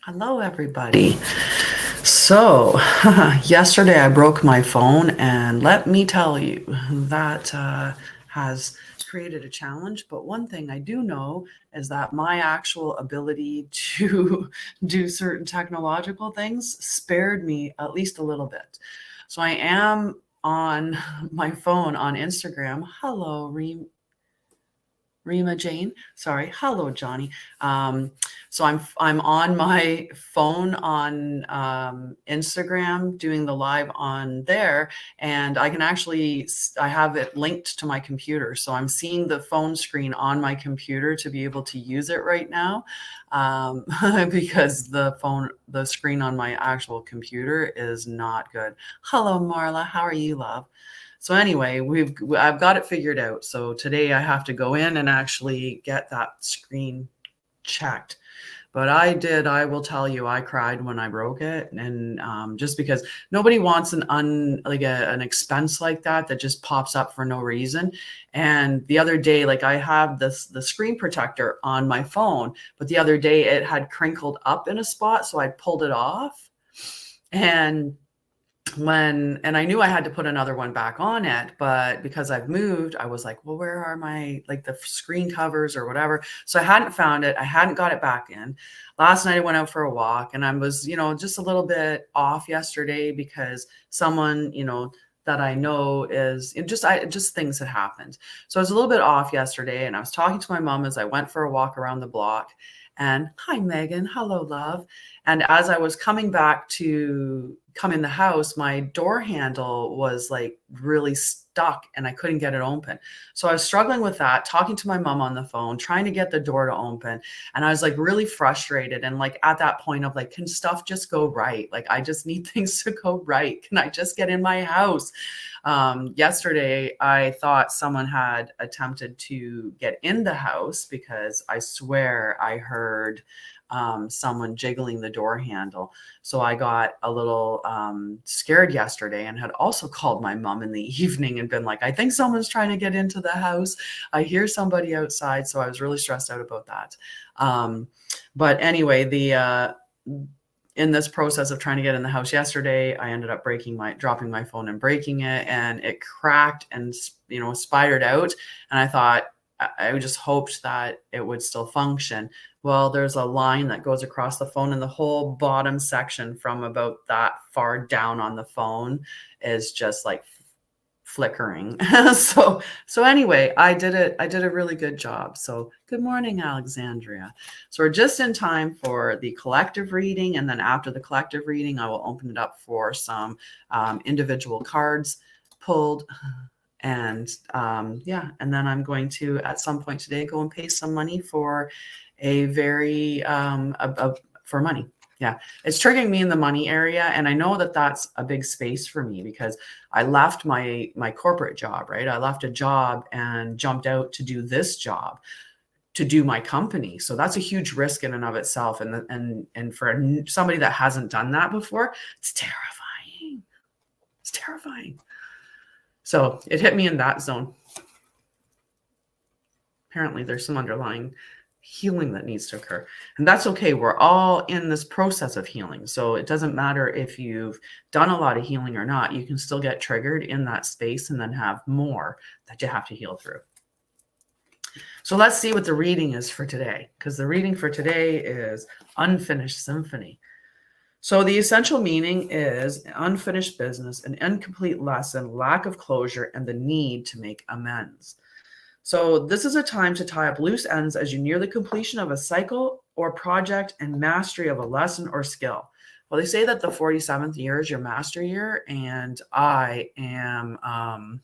Hello, everybody. So, yesterday I broke my phone, and let me tell you, that has created a challenge. But one thing I do know is that my actual ability to do certain technological things spared me at least a little bit. So, I am on my phone on Instagram. Hello, Rima Jane. Sorry. Hello, Johnny. So I'm on my phone on Instagram doing the live on there, and I can actually I have it linked to my computer, so I'm seeing the phone screen on my computer to be able to use it right now, because the screen on my actual computer is not good. Hello, Marla. How are you, love? So anyway, I've got it figured out. So today I have to go in and actually get that screen checked. But I will tell you, I cried when I broke it. And just because nobody wants an expense like that just pops up for no reason. And the other day, like, I have the screen protector on my phone, but the other day it had crinkled up in a spot. So I pulled it off. And I knew I had to put another one back on it, but because I've moved, I was like, well, where are my, like, the screen covers or whatever? So I hadn't found it. I hadn't got it back in. Last night I went out for a walk, and I was, just a little bit off yesterday because someone, that I know is just things had happened. So I was a little bit off yesterday, and I was talking to my mom as I went for a walk around the block. And hi, Megan. Hello, love. And as I was coming back to come in the house, my door handle was like really stuck and I couldn't get it open. So I was struggling with that, talking to my mom on the phone, trying to get the door to open. And I was like really frustrated. And like at that point of like, can stuff just go right? Like, I just need things to go right. Can I just get in my house? Yesterday, I thought someone had attempted to get in the house because I swear I heard someone jiggling the door handle. So I got a little scared yesterday and had also called my mom in the evening and been like, I think someone's trying to get into the house. I hear somebody outside. So I was really stressed out about that. But anyway, in this process of trying to get in the house yesterday, I ended up dropping my phone and breaking it, and it cracked and, spidered out. And I thought, I just hoped that it would still function. Well, there's a line that goes across the phone, and the whole bottom section from about that far down on the phone is just like flickering. So anyway, I did a really good job. So good morning, Alexandria. So we're just in time for the collective reading, and then after the collective reading, I will open it up for some individual cards pulled. And and then I'm going to, at some point today, go and pay some money for for money. Yeah, it's triggering me in the money area. And I know that that's a big space for me because I left my corporate job, right? I left a job and jumped out to do this job, to do my company. So that's a huge risk in and of itself. And for somebody that hasn't done that before, it's terrifying. It's terrifying. So it hit me in that zone. Apparently there's some underlying healing that needs to occur, and that's okay. We're all in this process of healing. So it doesn't matter if you've done a lot of healing or not. You can still get triggered in that space and then have more that you have to heal through. So let's see what the reading is for today, because the reading for today is Unfinished Symphony. So the essential meaning is unfinished business, an incomplete lesson, lack of closure, and the need to make amends. So this is a time to tie up loose ends as you near the completion of a cycle or project and mastery of a lesson or skill. Well, they say that the 47th year is your master year, and I am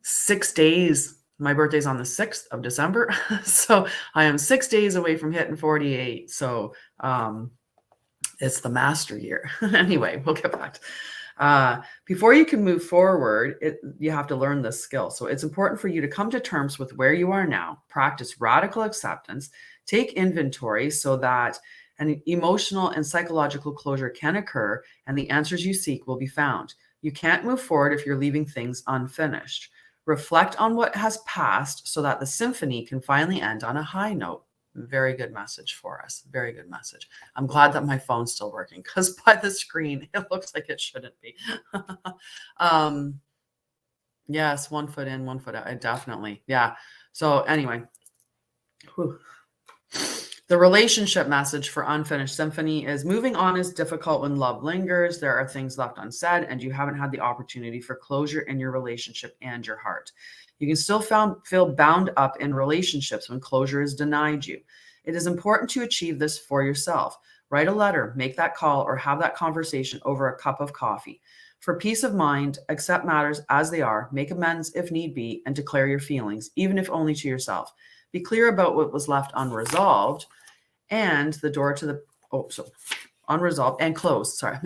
6 days. My birthday's on the 6th of December. So I am 6 days away from hitting 48. So it's the master year. Anyway, we'll get back to before you can move forward, you have to learn this skill. So it's important for you to come to terms with where you are now, practice radical acceptance, take inventory so that an emotional and psychological closure can occur and the answers you seek will be found. You can't move forward if you're leaving things unfinished. Reflect on what has passed so that the symphony can finally end on a high note. Very good message for us. Very good message. I'm glad that my phone's still working, because by the screen, it looks like it shouldn't be. Yes, 1 foot in, 1 foot out. Definitely. Yeah. So anyway, whew. The relationship message for Unfinished Symphony is moving on is difficult when love lingers. There are things left unsaid, and you haven't had the opportunity for closure in your relationship and your heart. You can still feel bound up in relationships when closure is denied you. It is important to achieve this for yourself. Write a letter, make that call, or have that conversation over a cup of coffee. For peace of mind, accept matters as they are, make amends if need be, and declare your feelings, even if only to yourself. Be clear about what was left unresolved and the door to the unresolved and close. Sorry,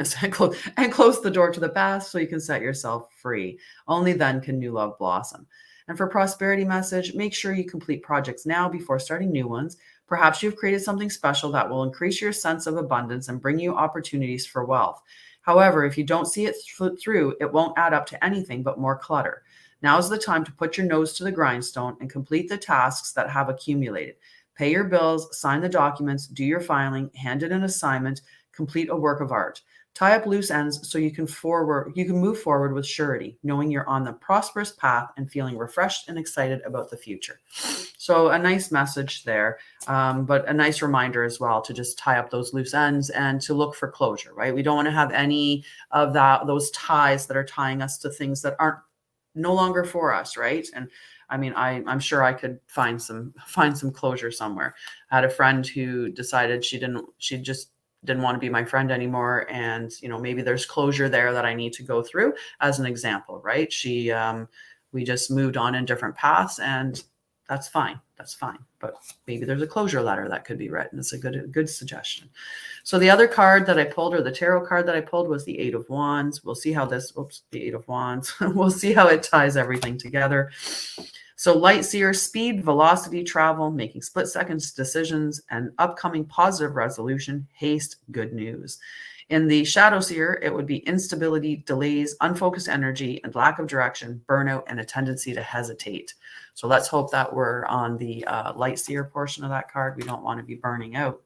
and close the door to the past so you can set yourself free. Only then can new love blossom. And for prosperity message, make sure you complete projects now before starting new ones. Perhaps you've created something special that will increase your sense of abundance and bring you opportunities for wealth. However, if you don't see it through, it won't add up to anything but more clutter. Now is the time to put your nose to the grindstone and complete the tasks that have accumulated. Pay your bills, sign the documents, do your filing, hand in an assignment, complete a work of art. Tie up loose ends so you can move forward with surety, knowing you're on the prosperous path and feeling refreshed and excited about the future. So a nice message there, but a nice reminder as well to just tie up those loose ends and to look for closure, right? We don't want to have any of those ties that are tying us to things that aren't no longer for us, right? And I mean, I'm sure I could find some closure somewhere. I had a friend who decided she just didn't want to be my friend anymore, and maybe there's closure there that I need to go through. As an example, right? We just moved on in different paths, and that's fine. That's fine. But maybe there's a closure letter that could be written. It's a good suggestion. So the other card that I pulled, or the tarot card that I pulled, was the Eight of Wands. We'll see how the Eight of Wands. We'll see how it ties everything together. So light seer, speed, velocity, travel, making split-second decisions, and upcoming positive resolution, haste, good news. In the shadow seer, it would be instability, delays, unfocused energy, and lack of direction, burnout, and a tendency to hesitate. So let's hope that we're on the light seer portion of that card. We don't want to be burning out.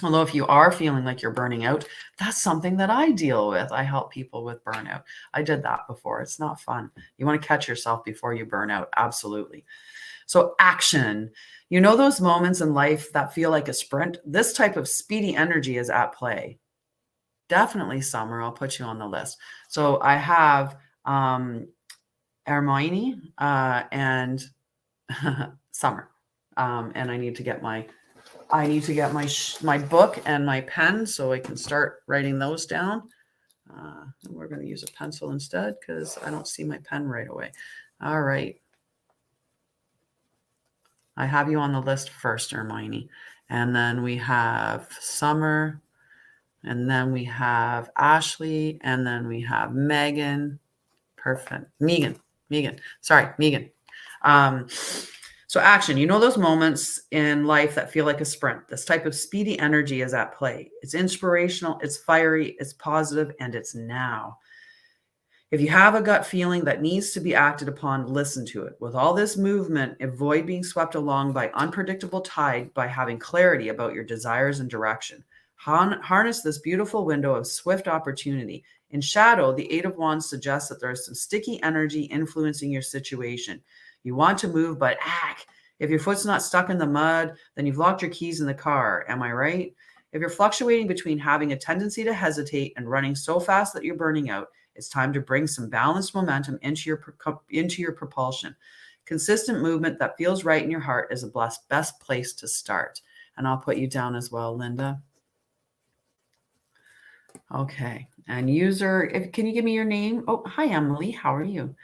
Although if you are feeling like you're burning out, that's something that I deal with. I help people with burnout. I did that before. It's not fun. You want to catch yourself before you burn out. Absolutely. So action. Those moments in life that feel like a sprint? This type of speedy energy is at play. Definitely summer. I'll put you on the list. So I have Hermione and summer. And I need to get my book and my pen so I can start writing those down. And we're going to use a pencil instead because I don't see my pen right away. All right. I have you on the list first, Hermione. And then we have Summer. And then we have Ashley. And then we have Megan. Perfect. Megan. Sorry, Megan. So action, those moments in life that feel like a sprint. This type of speedy energy is at play. It's inspirational, it's fiery, it's positive, and it's now. If you have a gut feeling that needs to be acted upon, listen to it. With all this movement, avoid being swept along by unpredictable tide by having clarity about your desires and direction. Harness this beautiful window of swift opportunity. In shadow, the Eight of Wands suggests that there is some sticky energy influencing your situation. You want to move, but if your foot's not stuck in the mud, then you've locked your keys in the car. Am I right? If you're fluctuating between having a tendency to hesitate and running so fast that you're burning out, it's time to bring some balanced momentum into your propulsion. Consistent movement that feels right in your heart is a best place to start. And I'll put you down as well, Linda. Okay. And user, can you give me your name? Oh, hi, Emily. How are you?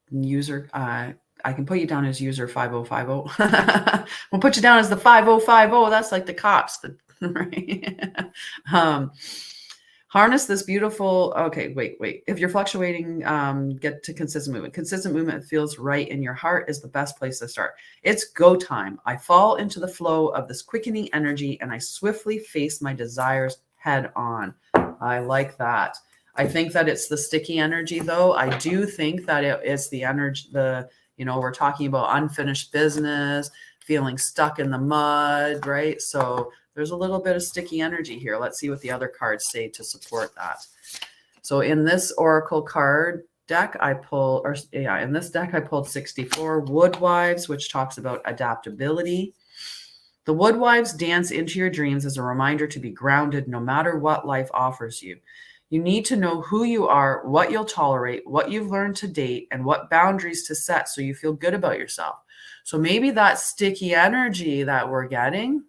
User, I can put you down as user 5050. We'll put you down as the 5050. That's like the cops. Right? Harness this beautiful, okay, wait. If you're fluctuating, get to consistent movement. Consistent movement feels right in your heart is the best place to start. It's go time. I fall into the flow of this quickening energy and I swiftly face my desires head on. I like that. I think that it's the sticky energy, though. I do think that it's the energy, we're talking about unfinished business, feeling stuck in the mud, right? So there's a little bit of sticky energy here. Let's see what the other cards say to support that. So in this oracle card deck, in this deck, I pulled 64 Woodwives, which talks about adaptability. The Woodwives dance into your dreams as a reminder to be grounded no matter what life offers you. You need to know who you are, what you'll tolerate, what you've learned to date, and what boundaries to set so you feel good about yourself. So maybe that sticky energy that we're getting,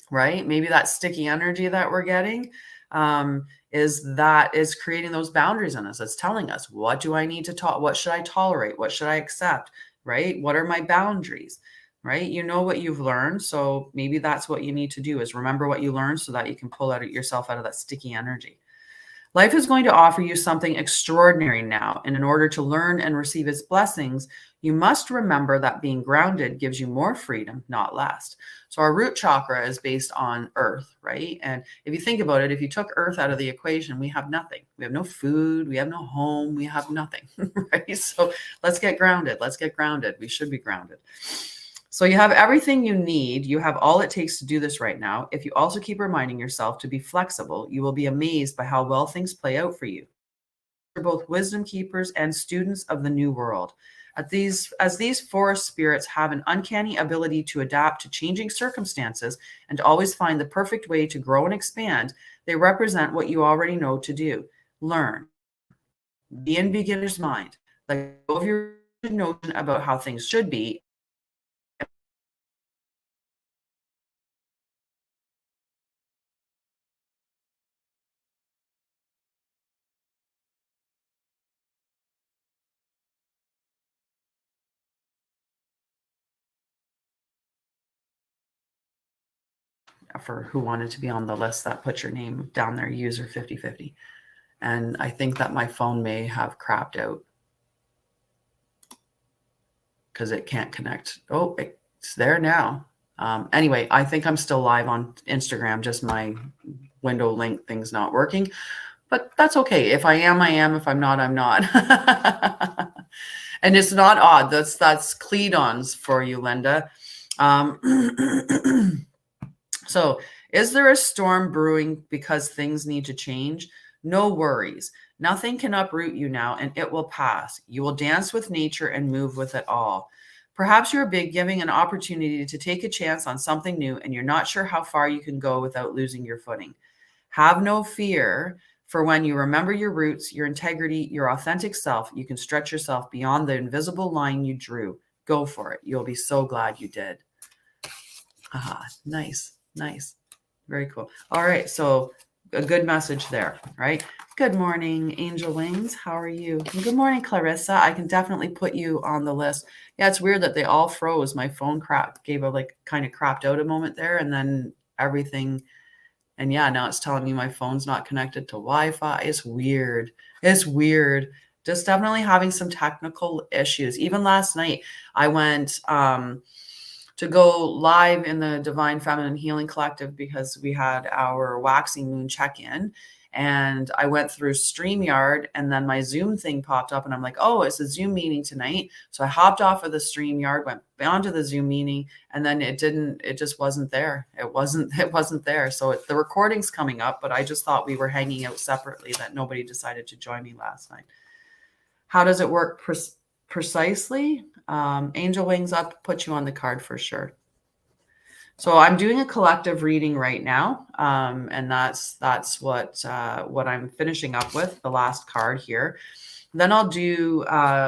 right? Maybe that sticky energy that we're getting is creating those boundaries in us. It's telling us, what do I need to talk? What should I tolerate? What should I accept? Right? What are my boundaries? Right? You know what you've learned. So maybe that's what you need to do, is remember what you learned so that you can pull yourself out of that sticky energy. Life is going to offer you something extraordinary now, and in order to learn and receive its blessings, you must remember that being grounded gives you more freedom, not less. So our root chakra is based on earth, right? And if you think about it, if you took earth out of the equation, we have nothing. We have no food, we have no home, we have nothing, right? So let's get grounded. Let's get grounded. We should be grounded. So you have everything you need. You have all it takes to do this right now. If you also keep reminding yourself to be flexible, you will be amazed by how well things play out for you. You're both wisdom keepers and students of the new world. As these forest spirits have an uncanny ability to adapt to changing circumstances and to always find the perfect way to grow and expand, they represent what you already know to do. Learn. Be in beginner's mind. Let go of your notion about how things should be. For who wanted to be on the list that put your name down there, user 5050. And I think that my phone may have crapped out because it can't connect. Oh, it's there now. Anyway, I think I'm still live on Instagram, just my window link thing's not working, but that's okay. If I am, I am. If I'm not, I'm not. And it's not odd. That's Cledons for you, Linda. So is there a storm brewing because things need to change? No worries. Nothing can uproot you now, and it will pass. You will dance with nature and move with it all. Perhaps you're giving an opportunity to take a chance on something new, and you're not sure how far you can go without losing your footing. Have no fear, for when you remember your roots, your integrity, your authentic self, you can stretch yourself beyond the invisible line you drew. Go for it. You'll be so glad you did. Ah, nice. Nice. Very cool. All right. So a good message there, right? Good morning, Angel Wings. How are you? And good morning, Clarissa. I can definitely put you on the list. Yeah, it's weird that they all froze. My phone gave a kind of crapped out a moment there, and then everything. And yeah, now it's telling me my phone's not connected to Wi-Fi. It's weird. It's weird. Just definitely having some technical issues. Even last night, I went to go live in the Divine Feminine Healing Collective because we had our waxing moon check-in, and I went through StreamYard, and then my Zoom thing popped up, and I'm like, oh, it's a Zoom meeting tonight. So I hopped off of the StreamYard, went onto the Zoom meeting, and then it just wasn't there. It wasn't there. So the recording's coming up, but I just thought we were hanging out separately, that nobody decided to join me last night. How does it work precisely? Angel Wings up, put you on the card for sure. So I'm doing a collective reading right now, and that's what I'm finishing up with, the last card here. Then I'll do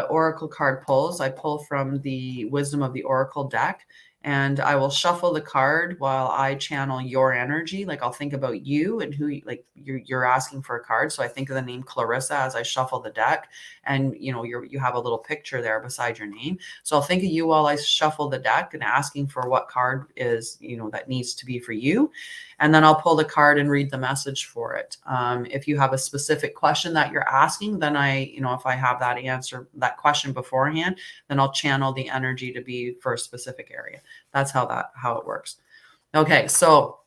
oracle card pulls. I pull from the Wisdom of the Oracle deck, and I will shuffle the card while I channel your energy. Like, I'll think about you and who, like, you're asking for a card. So I think of the name Clarissa as I shuffle the deck, and you have a little picture there beside your name. So I'll think of you while I shuffle the deck and asking for what card is, that needs to be for you. And then I'll pull the card and read the message for it. If you have a specific question that you're asking, then if I have that question beforehand, then I'll channel the energy to be for a specific area. That's how it works. Okay, so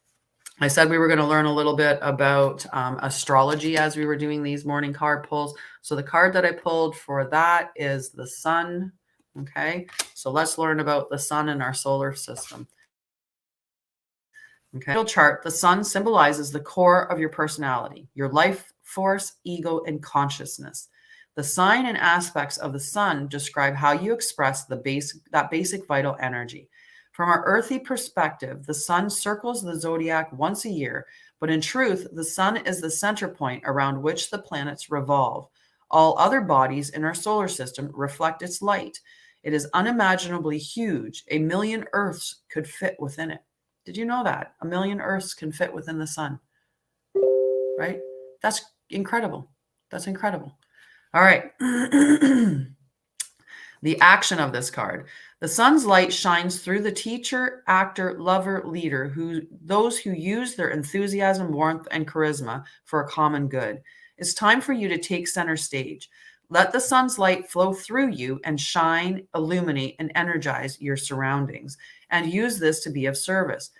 I said we were going to learn a little bit about astrology as we were doing these morning card pulls. So the card that I pulled for that is the Sun, Okay, so let's learn about the sun and our solar system. Okay, chart, the sun symbolizes the core of your personality, your life force, ego, and consciousness. The sign and aspects of the sun describe how you express that basic vital energy. From our earthly perspective, the sun circles the zodiac once a year, but in truth, the sun is the center point around which the planets revolve. All other bodies in our solar system reflect its light. It is unimaginably huge. 1,000,000 Earths could fit within it. Did you know that? 1,000,000 Earths can fit within the sun, right? That's incredible. That's incredible. All right. The action of this card. The sun's light shines through the teacher, actor, lover, leader, those who use their enthusiasm, warmth, and charisma for a common good. It's time for you to take center stage. Let the sun's light flow through you and shine, illuminate, and energize your surroundings, and use this to be of service.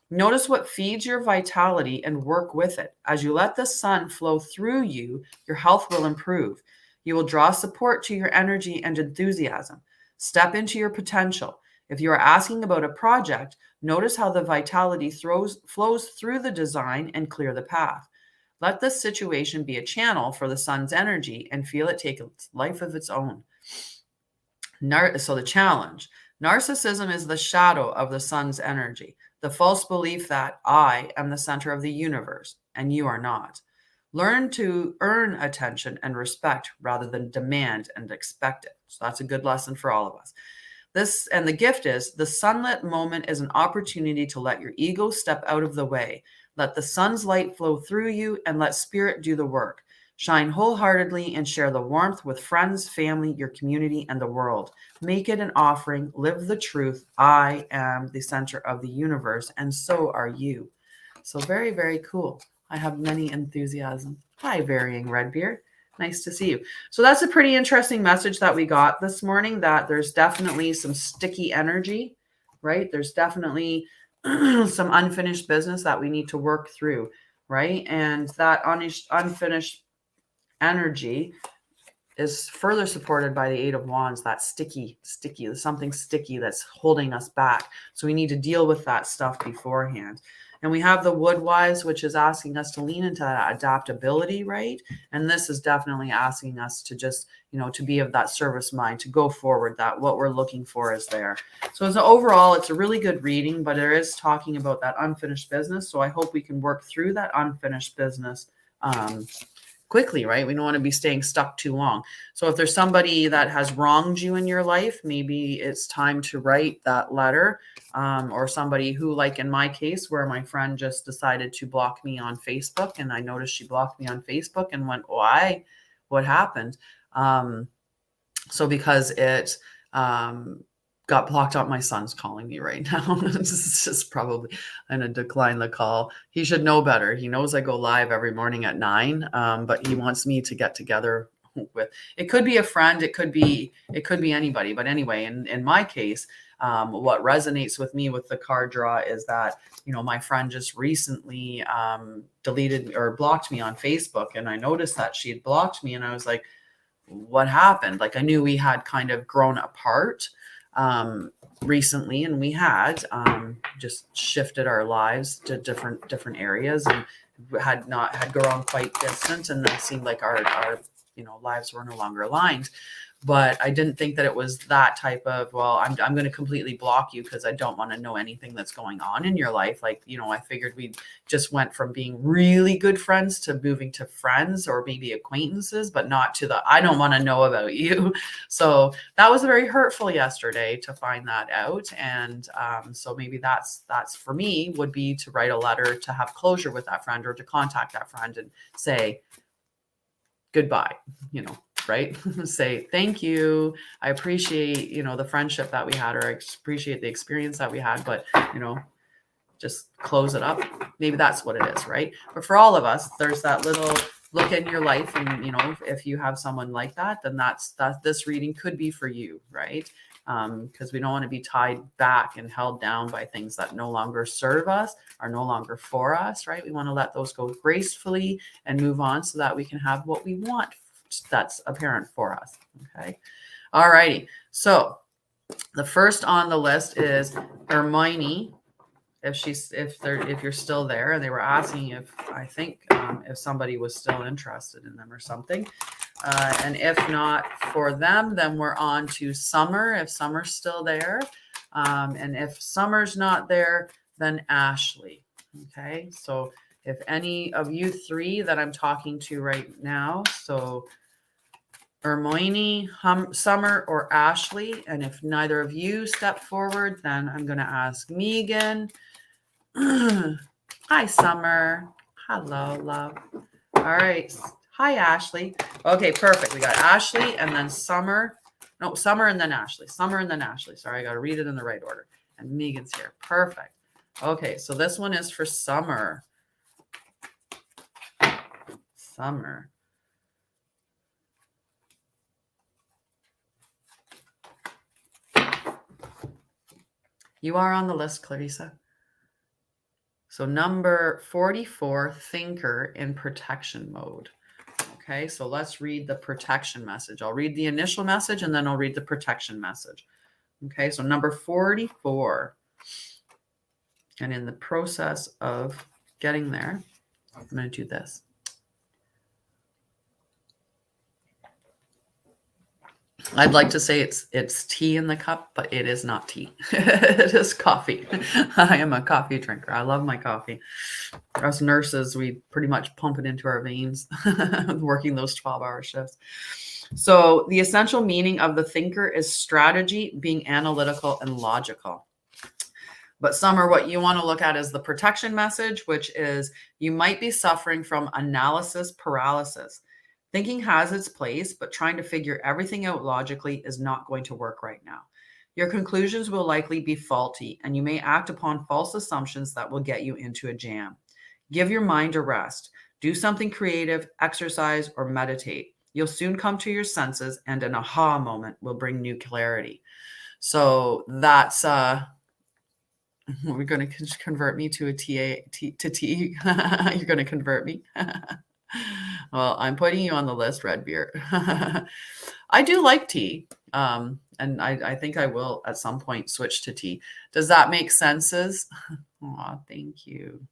Notice what feeds your vitality and work with it. As you let the sun flow through you, your health will improve. You will draw support to your energy and enthusiasm. Step into your potential. If you are asking about a project, notice how the vitality flows through the design and clear the path. Let this situation be a channel for the sun's energy and feel it take a life of its own. So the challenge. Narcissism is the shadow of the sun's energy, the false belief that I am the center of the universe and you are not. Learn to earn attention and respect rather than demand and expect it. So that's a good lesson for all of us. And the gift is the sunlit moment is an opportunity to let your ego step out of the way. Let the sun's light flow through you and let spirit do the work. Shine wholeheartedly and share the warmth with friends, family, your community, and the world. Make it an offering. Live the truth. I am the center of the universe, and so are you. So very, very cool. I have many enthusiasm. Hi, Varying Redbeard. Nice to see you. So that's a pretty interesting message that we got this morning, that there's definitely some sticky energy, right? There's definitely some unfinished business that we need to work through, right? And that unfinished energy is further supported by the Eight of Wands, that sticky, there's something sticky that's holding us back. So we need to deal with that stuff beforehand. And we have the Woodwise, which is asking us to lean into that adaptability, right? And this is definitely asking us to just, to be of that service mind, to go forward, that what we're looking for is there. So overall, it's a really good reading, but it is talking about that unfinished business. So I hope we can work through that unfinished business quickly, right? We don't want to be staying stuck too long. So if there's somebody that has wronged you in your life, maybe it's time to write that letter, or somebody who, like in my case, where my friend just decided to block me on Facebook, and I noticed she blocked me on Facebook and went, why? What happened? So because it got blocked out, my son's calling me right now. It's just probably I'm gonna decline the call. He should know better. He knows I go live every morning at 9, but he wants me to get together with. It could be a friend. It could be anybody. But anyway, in my case, what resonates with me with the card draw is that my friend just recently deleted or blocked me on Facebook, and I noticed that she had blocked me, and I was like, what happened? Like, I knew we had kind of grown apart recently, and we had just shifted our lives to different areas, and had grown quite distant, and it seemed like our lives were no longer aligned. But I didn't think that it was that type of, well, I'm going to completely block you because I don't want to know anything that's going on in your life. Like, I figured we just went from being really good friends to moving to friends or maybe acquaintances, but not to I don't want to know about you. So that was very hurtful yesterday to find that out. And so maybe that's for me would be to write a letter to have closure with that friend, or to contact that friend and say goodbye, right? Say, thank you. I appreciate, the friendship that we had, or I appreciate the experience that we had, but, just close it up. Maybe that's what it is, right? But for all of us, there's that little look in your life, and, if you have someone like that, then this reading could be for you, right? Because we don't want to be tied back and held down by things that no longer serve us, are no longer for us, right? We want to let those go gracefully and move on so that we can have what we want that's apparent for us. Okay. All righty. So The first on the list is Hermione. If you're still there, and they were asking if I think if somebody was still interested in them or something, and if not for them, then we're on to Summer. If Summer's still there, and if Summer's not there, then Ashley. Okay, so if any of you three that I'm talking to right now, so Hermione, Summer, or Ashley, and if neither of you step forward, then I'm going to ask Megan. Hi, Summer. Hello, love. All right. Hi, Ashley. Okay, perfect. We got Ashley and then Summer. No, Summer and then Ashley. Summer and then Ashley. Sorry, I got to read it in the right order. And Megan's here. Perfect. Okay, so this one is for Summer. Summer. You are on the list, Clarissa. So number 44, thinker in protection mode. Okay, so let's read the protection message. I'll read the initial message and then I'll read the protection message. Okay, so number 44. And in the process of getting there, I'm going to do this. I'd like to say it's tea in the cup, but it is not tea. It is coffee. I am a coffee drinker. I love my coffee. Us nurses, we pretty much pump it into our veins, working those 12-hour shifts. So the essential meaning of the thinker is strategy, being analytical and logical. But Summer, what you want to look at is the protection message, which is you might be suffering from analysis paralysis. Thinking has its place, but trying to figure everything out logically is not going to work right now. Your conclusions will likely be faulty, and you may act upon false assumptions that will get you into a jam. Give your mind a rest. Do something creative, exercise, or meditate. You'll soon come to your senses, and an aha moment will bring new clarity. So that's we're going to convert me to a to tea. You're going to convert me. Well, I'm putting you on the list, Red Beer. I do like tea. And I think I will at some point switch to tea. Does that make senses? Oh, thank you.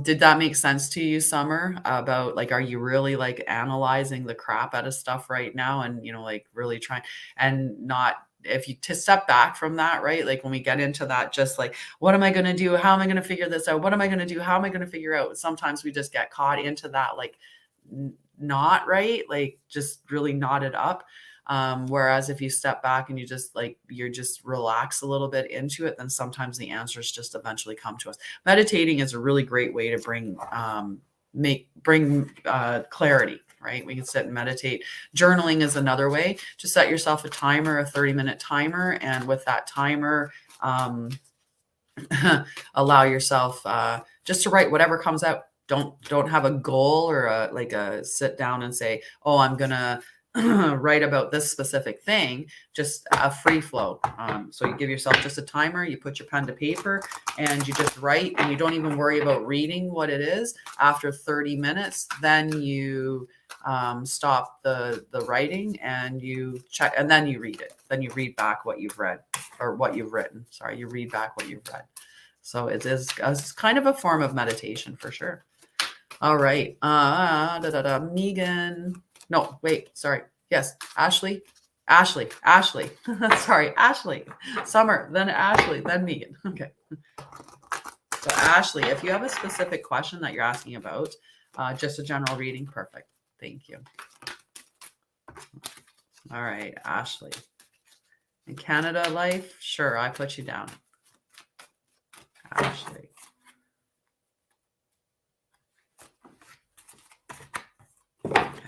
Did that make sense to you, Summer? About like, are you really like analyzing the crap out of stuff right now and, like really trying and not, if you to step back from that, right? Like when we get into that, just like, what am I going to do? How am I going to figure this out? What am I going to do? How am I going to figure out? Sometimes we just get caught into that, like not right. Like just really knotted up. Whereas if you step back and you just you're just relax a little bit into it, then sometimes the answers just eventually come to us. Meditating is a really great way to bring clarity, right? We can sit and meditate. Journaling is another way. Just set yourself a timer, a 30-minute timer. And with that timer, allow yourself just to write whatever comes out. Don't have a goal or a sit down and say, oh, I'm going to write about this specific thing, just a free flow. So you give yourself just a timer, you put your pen to paper and you just write, and you don't even worry about reading what it is. After 30 minutes, then you stop the writing and you check, and then you read it. Then you read back what you've read or what you've written. Sorry, you read back what you've read. So it is kind of a form of meditation for sure. All right. Megan. No, wait, sorry. Yes, Ashley. Sorry, Ashley. Summer, then Ashley, then Megan. Okay. So Ashley, if you have a specific question that you're asking about, just a general reading, perfect. Thank you. All right, Ashley. In Canada life, sure, I put you down. Ashley.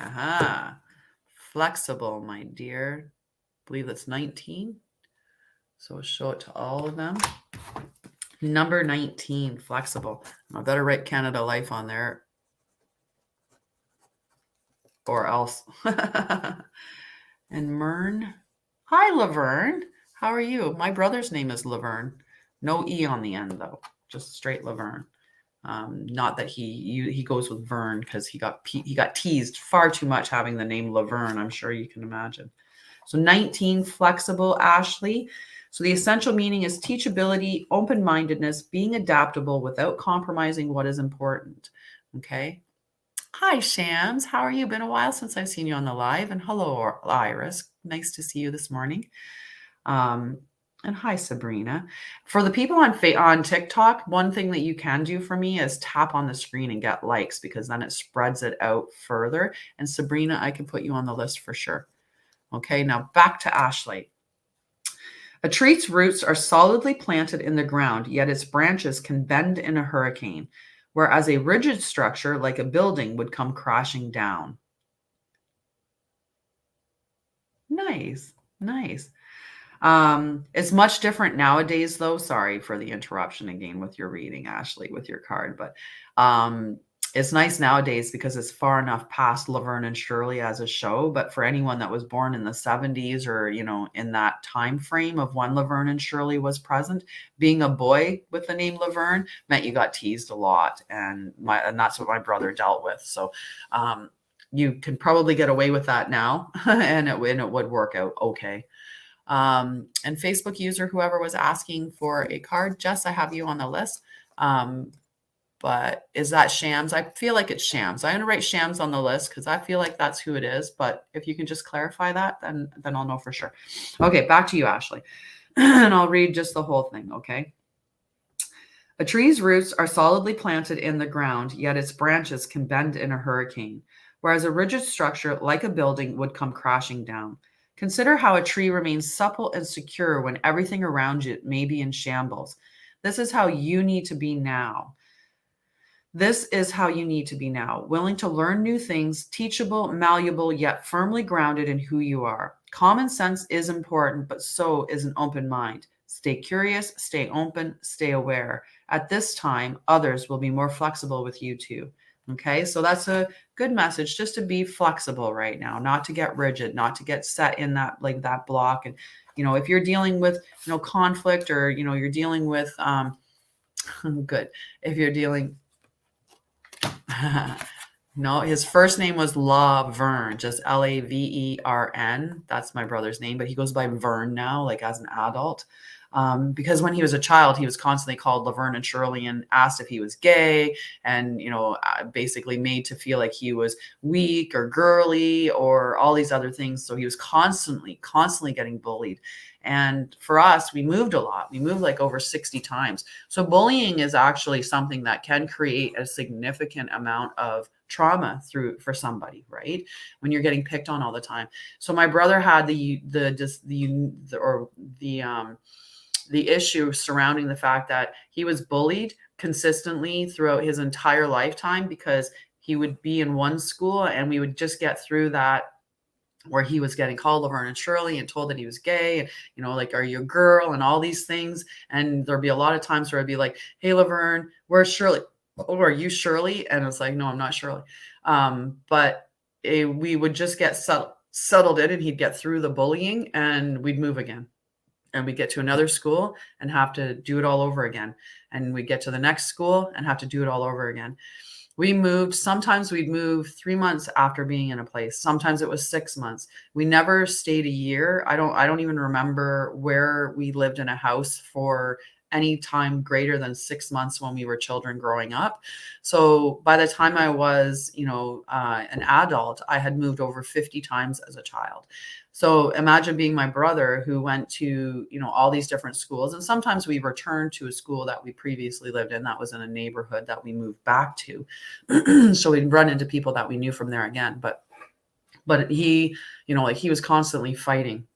Aha. Flexible, my dear. I believe that's 19. So we'll show it to all of them. Number 19, flexible. I better write Canada Life on there or else. And Mern. Hi, Laverne. How are you? My brother's name is Laverne. No E on the end, though. Just straight Laverne. Not that he goes with Vern because he got teased far too much having the name Laverne. I'm sure you can imagine. So 19, flexible, Ashley. So the essential meaning is teachability, open-mindedness, being adaptable without compromising what is important. Okay. Hi, Shams. How are you? Been a while since I've seen you on the live. And hello, Iris. Nice to see you this morning. Um, and hi, Sabrina. For the people on TikTok, one thing that you can do for me is tap on the screen and get likes, because then it spreads it out further. And Sabrina, I can put you on the list for sure. Okay, now back to Ashley. A tree's roots are solidly planted in the ground, yet its branches can bend in a hurricane, whereas a rigid structure like a building would come crashing down. Nice, nice. It's much different nowadays, though. Sorry for the interruption again with your reading, Ashley, with your card, but it's nice nowadays because it's far enough past Laverne and Shirley as a show. But for anyone that was born in the 70s or, in that time frame of when Laverne and Shirley was present, being a boy with the name Laverne meant you got teased a lot. And that's what my brother dealt with. So you can probably get away with that now and it would work out okay. And Facebook user, whoever was asking for a card, Jess, I have you on the list. But is that Shams? I feel like it's Shams. I'm going to write Shams on the list because I feel like that's who it is. But if you can just clarify that, then I'll know for sure. Okay, back to you, Ashley. And I'll read just the whole thing, okay? A tree's roots are solidly planted in the ground, yet its branches can bend in a hurricane, whereas a rigid structure like a building would come crashing down. Consider how a tree remains supple and secure when everything around it may be in shambles. This is how you need to be now. This is how you need to be now, willing to learn new things, teachable, malleable, yet firmly grounded in who you are. Common sense is important, but so is an open mind. Stay curious, stay open, stay aware. At this time, others will be more flexible with you too. Okay, so that's a good message, just to be flexible right now, not to get rigid, not to get set in that that block. And if you're dealing with conflict, or you're dealing with good, if you're dealing no, his first name was Laverne, just Lavern. That's my brother's name, but he goes by Vern now, like as an adult. Because when he was a child, he was constantly called Laverne and Shirley and asked if he was gay, and basically made to feel like he was weak or girly or all these other things. So he was constantly getting bullied. And for us, we moved a lot. We moved like over 60 times. So bullying is actually something that can create a significant amount of trauma for somebody, right? When you're getting picked on all the time. So my brother had the issue surrounding the fact that he was bullied consistently throughout his entire lifetime, because he would be in one school and we would just get through that, where he was getting called Laverne and Shirley and told that he was gay, and like, are you a girl, and all these things. And there'd be a lot of times where I'd be like, hey Laverne, where's Shirley? Oh, are you Shirley? And it's like, no, I'm not Shirley. But we would just get settled in, and he'd get through the bullying and we'd move again. And we'd get to another school and have to do it all over again. And we'd get to the next school and have to do it all over again. We moved. Sometimes we'd move 3 months after being in a place. Sometimes it was 6 months. We never stayed a year. I don't even remember where we lived in a house for any time greater than 6 months when we were children growing up. So by the time I was, an adult, I had moved over 50 times as a child. So imagine being my brother, who went to, all these different schools. And sometimes we returned to a school that we previously lived in that was in a neighborhood that we moved back to. So we'd run into people that we knew from there again. But he, he was constantly fighting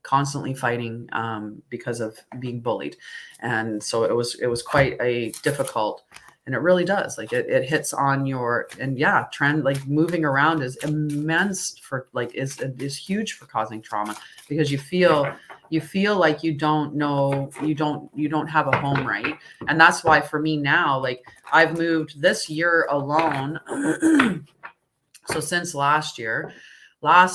because of being bullied. And so it was quite a difficult. And it really does. Like it hits on your, and trend, like moving around is immense for is huge for causing trauma, because you feel like you don't know, you don't have a home, right? And that's why for me now, like I've moved this year alone. So since last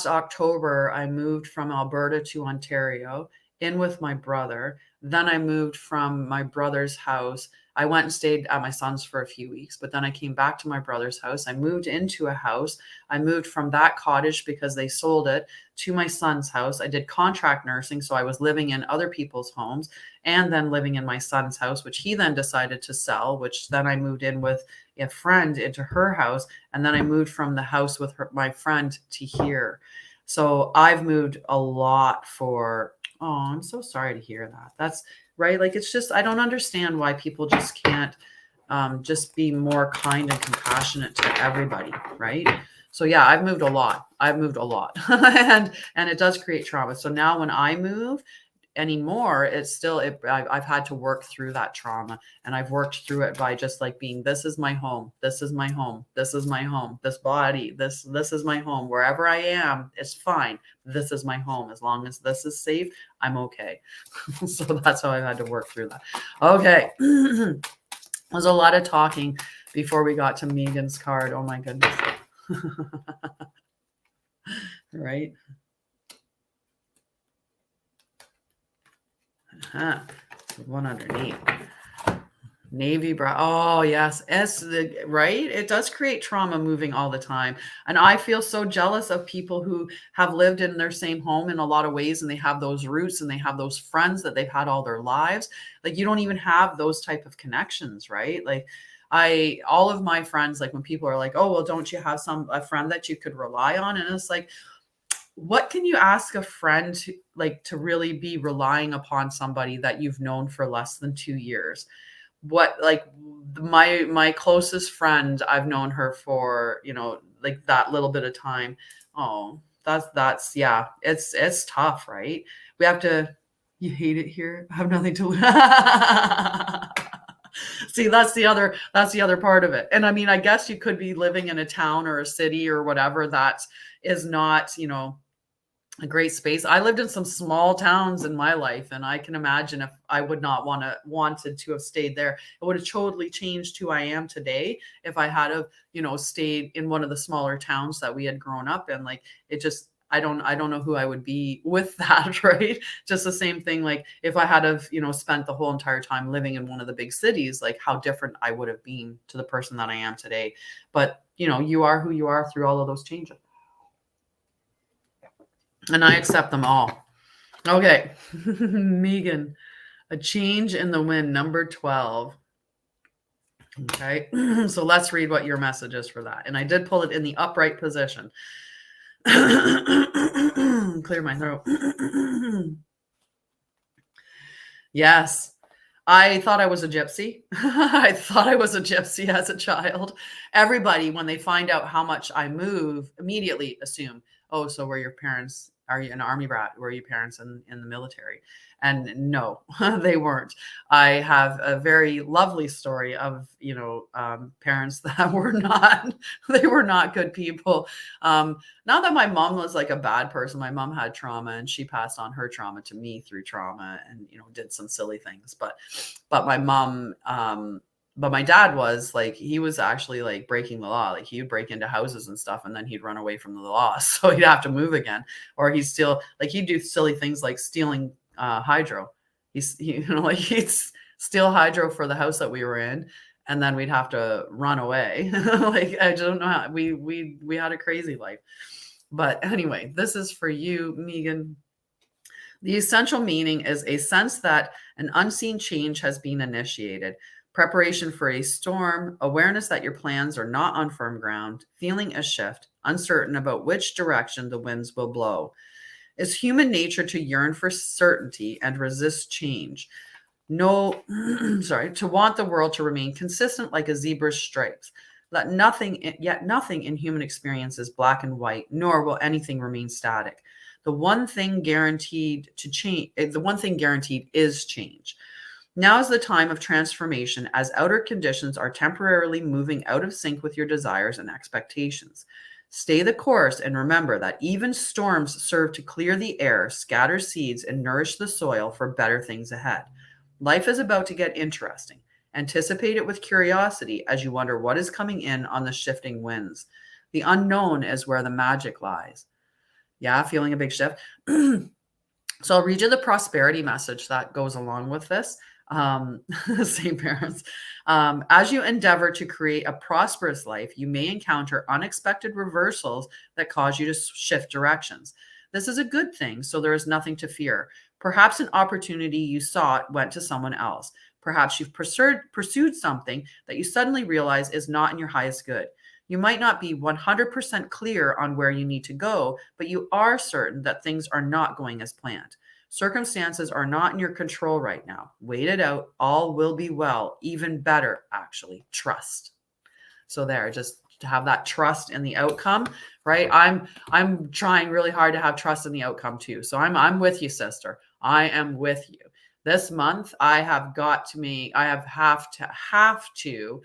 October, I moved from Alberta to Ontario in with my brother. Then I moved from my brother's house I went and stayed at my son's for a few weeks, but then I came back to my brother's house. I moved into a house. I moved from that cottage because they sold it to my son's house. I did contract nursing, so I was living in other people's homes and then living in my son's house, which he then decided to sell, which then I moved in with a friend into her house, and then I moved from the house with my friend to here. So I've moved a lot for, oh, I'm so sorry to hear that. That's right. Like, it's just, I don't understand why people just can't just be more kind and compassionate to everybody. Right. So yeah, I've moved a lot. and it does create trauma. So now when I move anymore, it's still, I've had to work through that trauma, and I've worked through it by just like being, this is my home. This is my home. This is my home. This body, this is my home. Wherever I am, it's fine. This is my home. As long as this is safe, I'm okay. So that's how I've had to work through that. Okay. There's a lot of talking before we got to Megan's card. Oh my goodness. Right. One underneath. Navy bra. Oh yes. Right. It does create trauma moving all the time. And I feel so jealous of people who have lived in their same home in a lot of ways, and they have those roots and they have those friends that they've had all their lives. Like, you don't even have those type of connections, right? Like, all of my friends, like when people are like, oh, well, don't you have a friend that you could rely on? And it's like, what can you ask a friend to really be relying upon somebody that you've known for less than 2 years? What, like, my closest friend, I've known her for, like that little bit of time. Oh, that's yeah, it's tough, right? We have to, you hate it here. I have nothing to see, that's the other part of it. And I mean, I guess you could be living in a town or a city or whatever that is not, a great space. I lived in some small towns in my life, and I can imagine if I would not wanted to have stayed there, it would have totally changed who I am today if I had have, stayed in one of the smaller towns that we had grown up in. Like, it just, I don't know who I would be with that, right? Just the same thing, like if I had have, spent the whole entire time living in one of the big cities, like how different I would have been to the person that I am today. But, you are who you are through all of those changes. And I accept them all. Okay. Megan, a change in the wind, number 12. Okay. So let's read what your message is for that. And I did pull it in the upright position. Clear my throat. Yes. I thought I was a gypsy. I thought I was a gypsy as a child. Everybody, when they find out how much I move, immediately assume, oh, so were your parents, are you an army brat? Were your parents in the military? And no, they weren't. I have a very lovely story of, parents that were not, they were not good people. Not that my mom was like a bad person. My mom had trauma, and she passed on her trauma to me through trauma, and, did some silly things. But my mom, but my dad was like, he was actually like breaking the law. Like, he would break into houses and stuff, and then he'd run away from the law. So he'd have to move again, or he'd do silly things like stealing hydro. He'd steal hydro for the house that we were in, and then we'd have to run away. Like, I don't know how we had a crazy life. But anyway, this is for you, Megan. The essential meaning is a sense that an unseen change has been initiated. Preparation for a storm, awareness that your plans are not on firm ground, feeling a shift, uncertain about which direction the winds will blow. It's human nature to yearn for certainty and resist change. To want the world to remain consistent like a zebra's stripes. Yet nothing in human experience is black and white, nor will anything remain static. The one thing guaranteed is change. Now is the time of transformation, as outer conditions are temporarily moving out of sync with your desires and expectations. Stay the course and remember that even storms serve to clear the air, scatter seeds, and nourish the soil for better things ahead. Life is about to get interesting. Anticipate it with curiosity as you wonder what is coming in on the shifting winds. The unknown is where the magic lies. Yeah, feeling a big shift. So I'll read you the prosperity message that goes along with this. Same parents. As you endeavor to create a prosperous life, you may encounter unexpected reversals that cause you to shift directions. This is a good thing, so there is nothing to fear. Perhaps an opportunity you sought went to someone else. Perhaps you've pursued something that you suddenly realize is not in your highest good. You might not be 100% clear on where you need to go, but you are certain that things are not going as planned. Circumstances are not in your control right now. Wait it out. All will be well. Even better, actually. Trust. So there, just to have that trust in the outcome, right? I'm trying really hard to have trust in the outcome too. So I'm with you, sister. I am with you. This month, I have to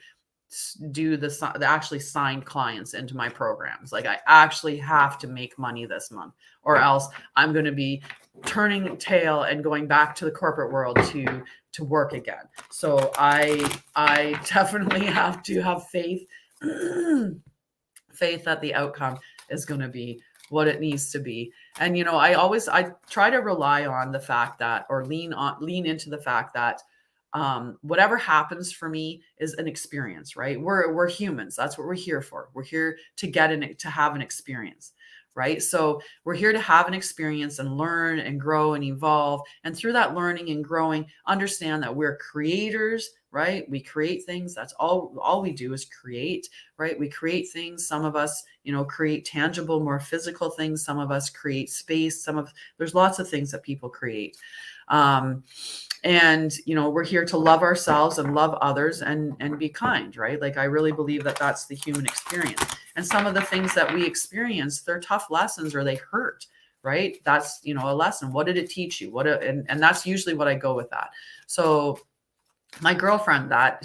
do the actually signed clients into my programs. Like I actually have to make money this month, or else I'm going to be turning tail and going back to the corporate world to work again. So I definitely have to have faith that the outcome is going to be what it needs to be. And I try to rely on the fact that, or lean into the fact that whatever happens for me is an experience, right? We're humans. That's what we're here for. We're here to have an experience, right? So we're here to have an experience and learn and grow and evolve. And through that learning and growing, understand that we're creators, right? We create things. That's all we do is create, right? We create things. Some of us, create tangible, more physical things. Some of us create space. There's lots of things that people create. And we're here to love ourselves and love others and be kind, right? Like I really believe that that's the human experience. And some of the things that we experience, they're tough lessons or they hurt, right? That's a lesson. What did it teach you? And that's usually what I go with that. So my girlfriend that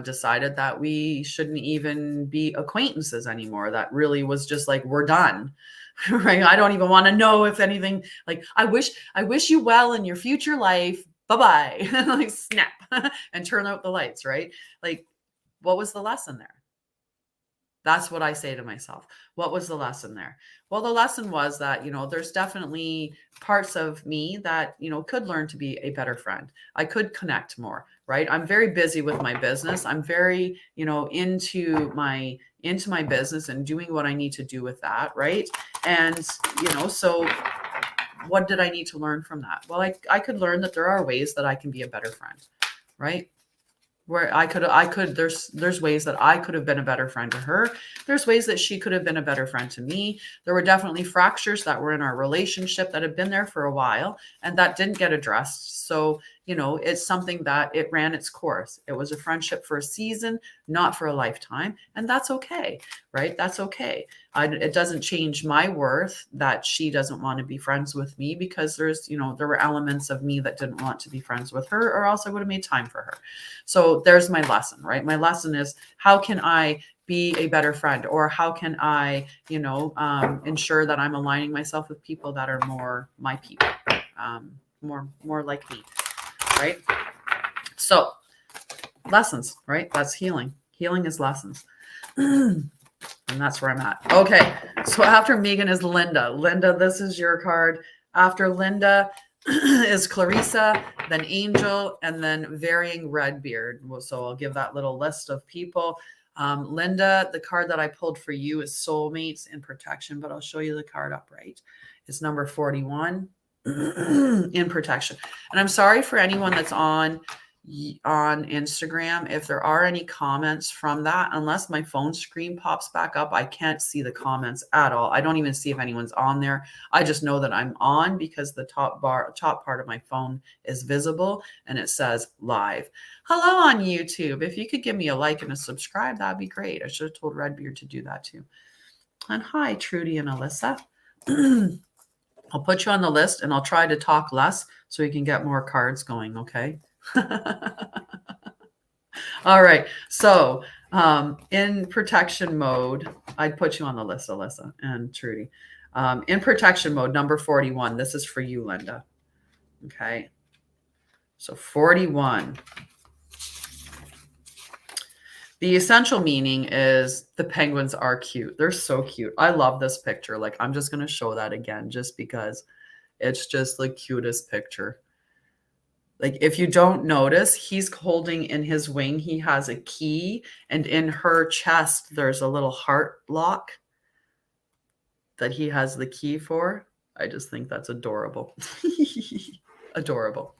decided that we shouldn't even be acquaintances anymore. That really was just like, we're done. Right? I don't even want to know if anything, like I wish you well in your future life. Bye-bye. Like snap and turn out the lights, right? Like, what was the lesson there? That's what I say to myself. What was the lesson there? Well, the lesson was that, there's definitely parts of me that, could learn to be a better friend. I could connect more, right? I'm very busy with my business. I'm very, into my business and doing what I need to do with that, right? And, so what did I need to learn from that? Well, I could learn that there are ways that I can be a better friend, right? Where there's ways that I could have been a better friend to her. There's ways that she could have been a better friend to me. There were definitely fractures that were in our relationship that had been there for a while and that didn't get addressed. So, it's something that it ran its course. It was a friendship for a season, not for a lifetime. And that's okay, right? That's okay. It doesn't change my worth that she doesn't want to be friends with me because there were elements of me that didn't want to be friends with her, or else I would have made time for her. So there's my lesson, right? My lesson is, how can I be a better friend, or how can I, ensure that I'm aligning myself with people that are more my people, more like me, right? So lessons, right? That's healing. Healing is lessons. And that's where I'm at. Okay. So after Megan is Linda. Linda, this is your card. After Linda is Clarissa, then Angel, and then Varying Redbeard. So I'll give that little list of people. Linda, the card that I pulled for you is Soulmates and Protection, but I'll show you the card upright. It's number 41 in Protection. And I'm sorry for anyone that's on Instagram. If there are any comments from that, unless my phone screen pops back up, I can't see the comments at all. I don't even see if anyone's on there. I just know that I'm on because the top part of my phone is visible and it says live. Hello on YouTube. If you could give me a like and a subscribe, that'd be great. I should have told Redbeard to do that too. And hi, Trudy and Alyssa. I'll put you on the list and I'll try to talk less so we can get more cards going, okay? All right. So in protection mode, I'd put you on the list, Alyssa and Trudy. In protection mode, number 41. This is for you, Linda. Okay. So 41. The essential meaning is the penguins are cute. They're so cute. I love this picture. Like, I'm just going to show that again just because it's just the cutest picture. Like if you don't notice, he's holding in his wing, he has a key, and in her chest, there's a little heart lock that he has the key for. I just think that's adorable. Adorable.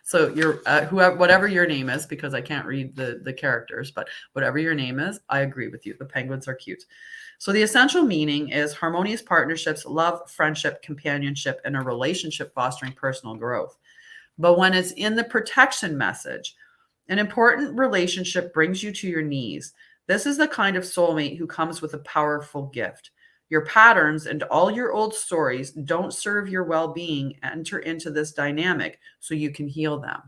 So you're whoever, whatever your name is, because I can't read the characters, but whatever your name is, I agree with you. The penguins are cute. So the essential meaning is harmonious partnerships, love, friendship, companionship, and a relationship fostering personal growth. But when it's in the protection message, an important relationship brings you to your knees. This is the kind of soulmate who comes with a powerful gift. Your patterns and all your old stories don't serve your well being. Enter into this dynamic so you can heal them.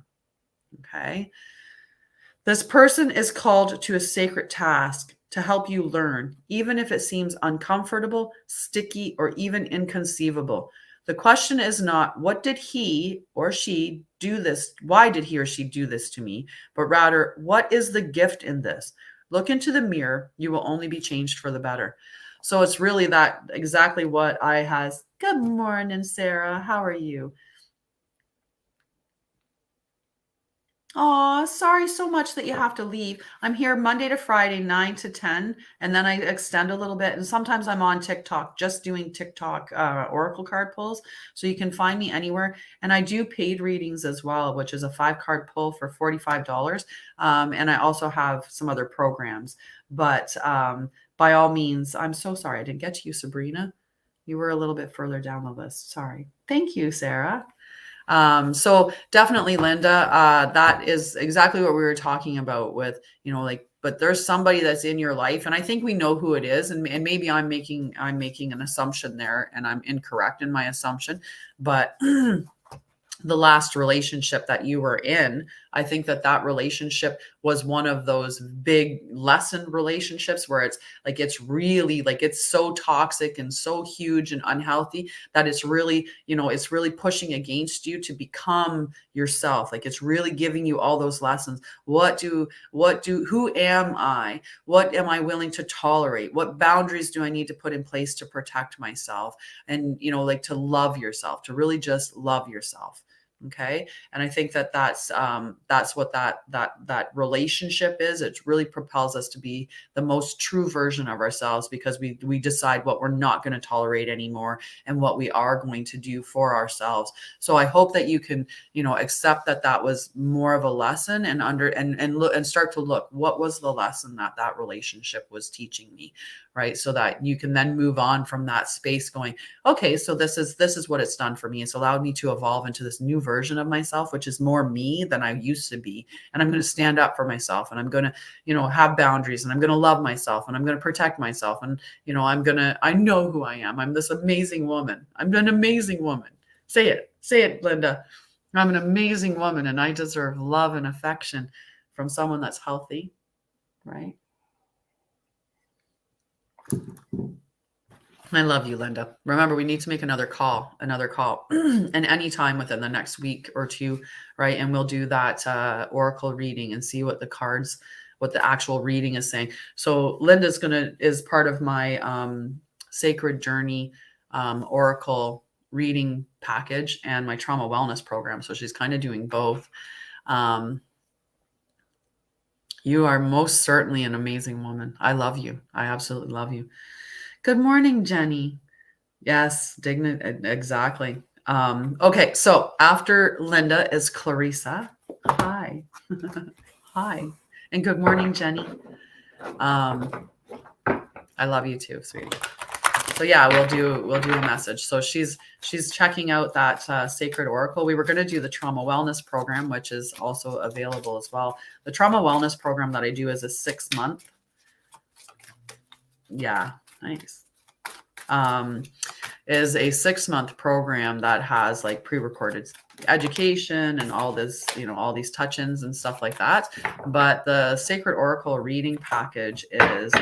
Okay. This person is called to a sacred task to help you learn, even if it seems uncomfortable, sticky, or even inconceivable. The question is not, what did he or she do this? Why did he or she do this to me? But rather, what is the gift in this? Look into the mirror. You will only be changed for the better. So it's really that exactly what I has. Good morning, Sarah. How are you? Oh, sorry so much that you have to leave. I'm here Monday to Friday, 9 to 10, and then I extend a little bit. And sometimes I'm on TikTok, just doing TikTok oracle card pulls. So you can find me anywhere. And I do paid readings as well, which is a 5-card pull for $45. And I also have some other programs. But by all means, I'm so sorry I didn't get to you, Sabrina. You were a little bit further down the list. Sorry. Thank you, Sarah. So definitely, Linda, that is exactly what we were talking about with, like, but there's somebody that's in your life, and I think we know who it is, and maybe I'm making an assumption there, and I'm incorrect in my assumption, but the last relationship that you were in, I think that relationship was one of those big lesson relationships where it's like, it's really like, it's so toxic and so huge and unhealthy that it's really, it's really pushing against you to become yourself. Like it's really giving you all those lessons. Who am I? What am I willing to tolerate? What boundaries do I need to put in place to protect myself? And, like to love yourself, to really just love yourself. Okay. And I think that's what that relationship is. It really propels us to be the most true version of ourselves, because we decide what we're not going to tolerate anymore and what we are going to do for ourselves. So I hope that you can, accept that was more of a lesson, and look and start to look, what was the lesson that relationship was teaching me, right? So that you can then move on from that space going, okay, so this is what it's done for me. It's allowed me to evolve into this new version of myself, which is more me than I used to be. And I'm going to stand up for myself, and I'm going to, have boundaries, and I'm going to love myself, and I'm going to protect myself. And, I know who I am. I'm this amazing woman. I'm an amazing woman. Say it, Linda. I'm an amazing woman, and I deserve love and affection from someone that's healthy, right? I love you, Linda. Remember, we need to make another call, and anytime within the next week or two, right? And we'll do that oracle reading and see what the actual reading is saying. So Linda's is part of my Sacred Journey oracle reading package and my trauma wellness program. So she's kind of doing both. You are most certainly an amazing woman. I love you. I absolutely love you. Good morning, Jenny. Yes, dignity. Exactly. Okay, so after Linda is Clarissa. Hi. Hi. And good morning, Jenny. I love you too, sweetie. So yeah, we'll do a message. So she's checking out that Sacred Oracle. We were going to do the Trauma Wellness Program, which is also available as well. The Trauma Wellness Program that I do is a 6-month. Yeah, nice. Is a 6-month program that has like pre-recorded education and all this, all these touch-ins and stuff like that. But the Sacred Oracle reading package is,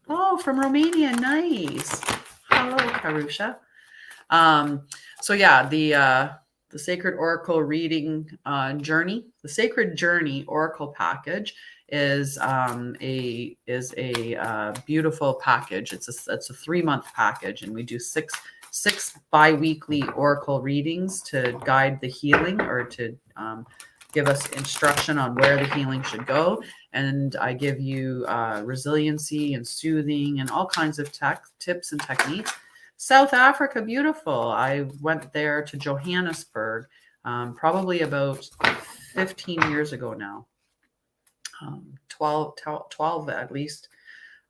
oh, from Romania. Nice. Hello, Karusha. So yeah, the Sacred Oracle reading journey, the Sacred Journey Oracle package is a beautiful package. It's a 3-month package, and we do 6 6 bi-weekly oracle readings to guide the healing, or to give us instruction on where the healing should go. And I give you resiliency and soothing and all kinds of tips and techniques. South Africa, beautiful. I went there to Johannesburg probably about 15 years ago now. 12 at least.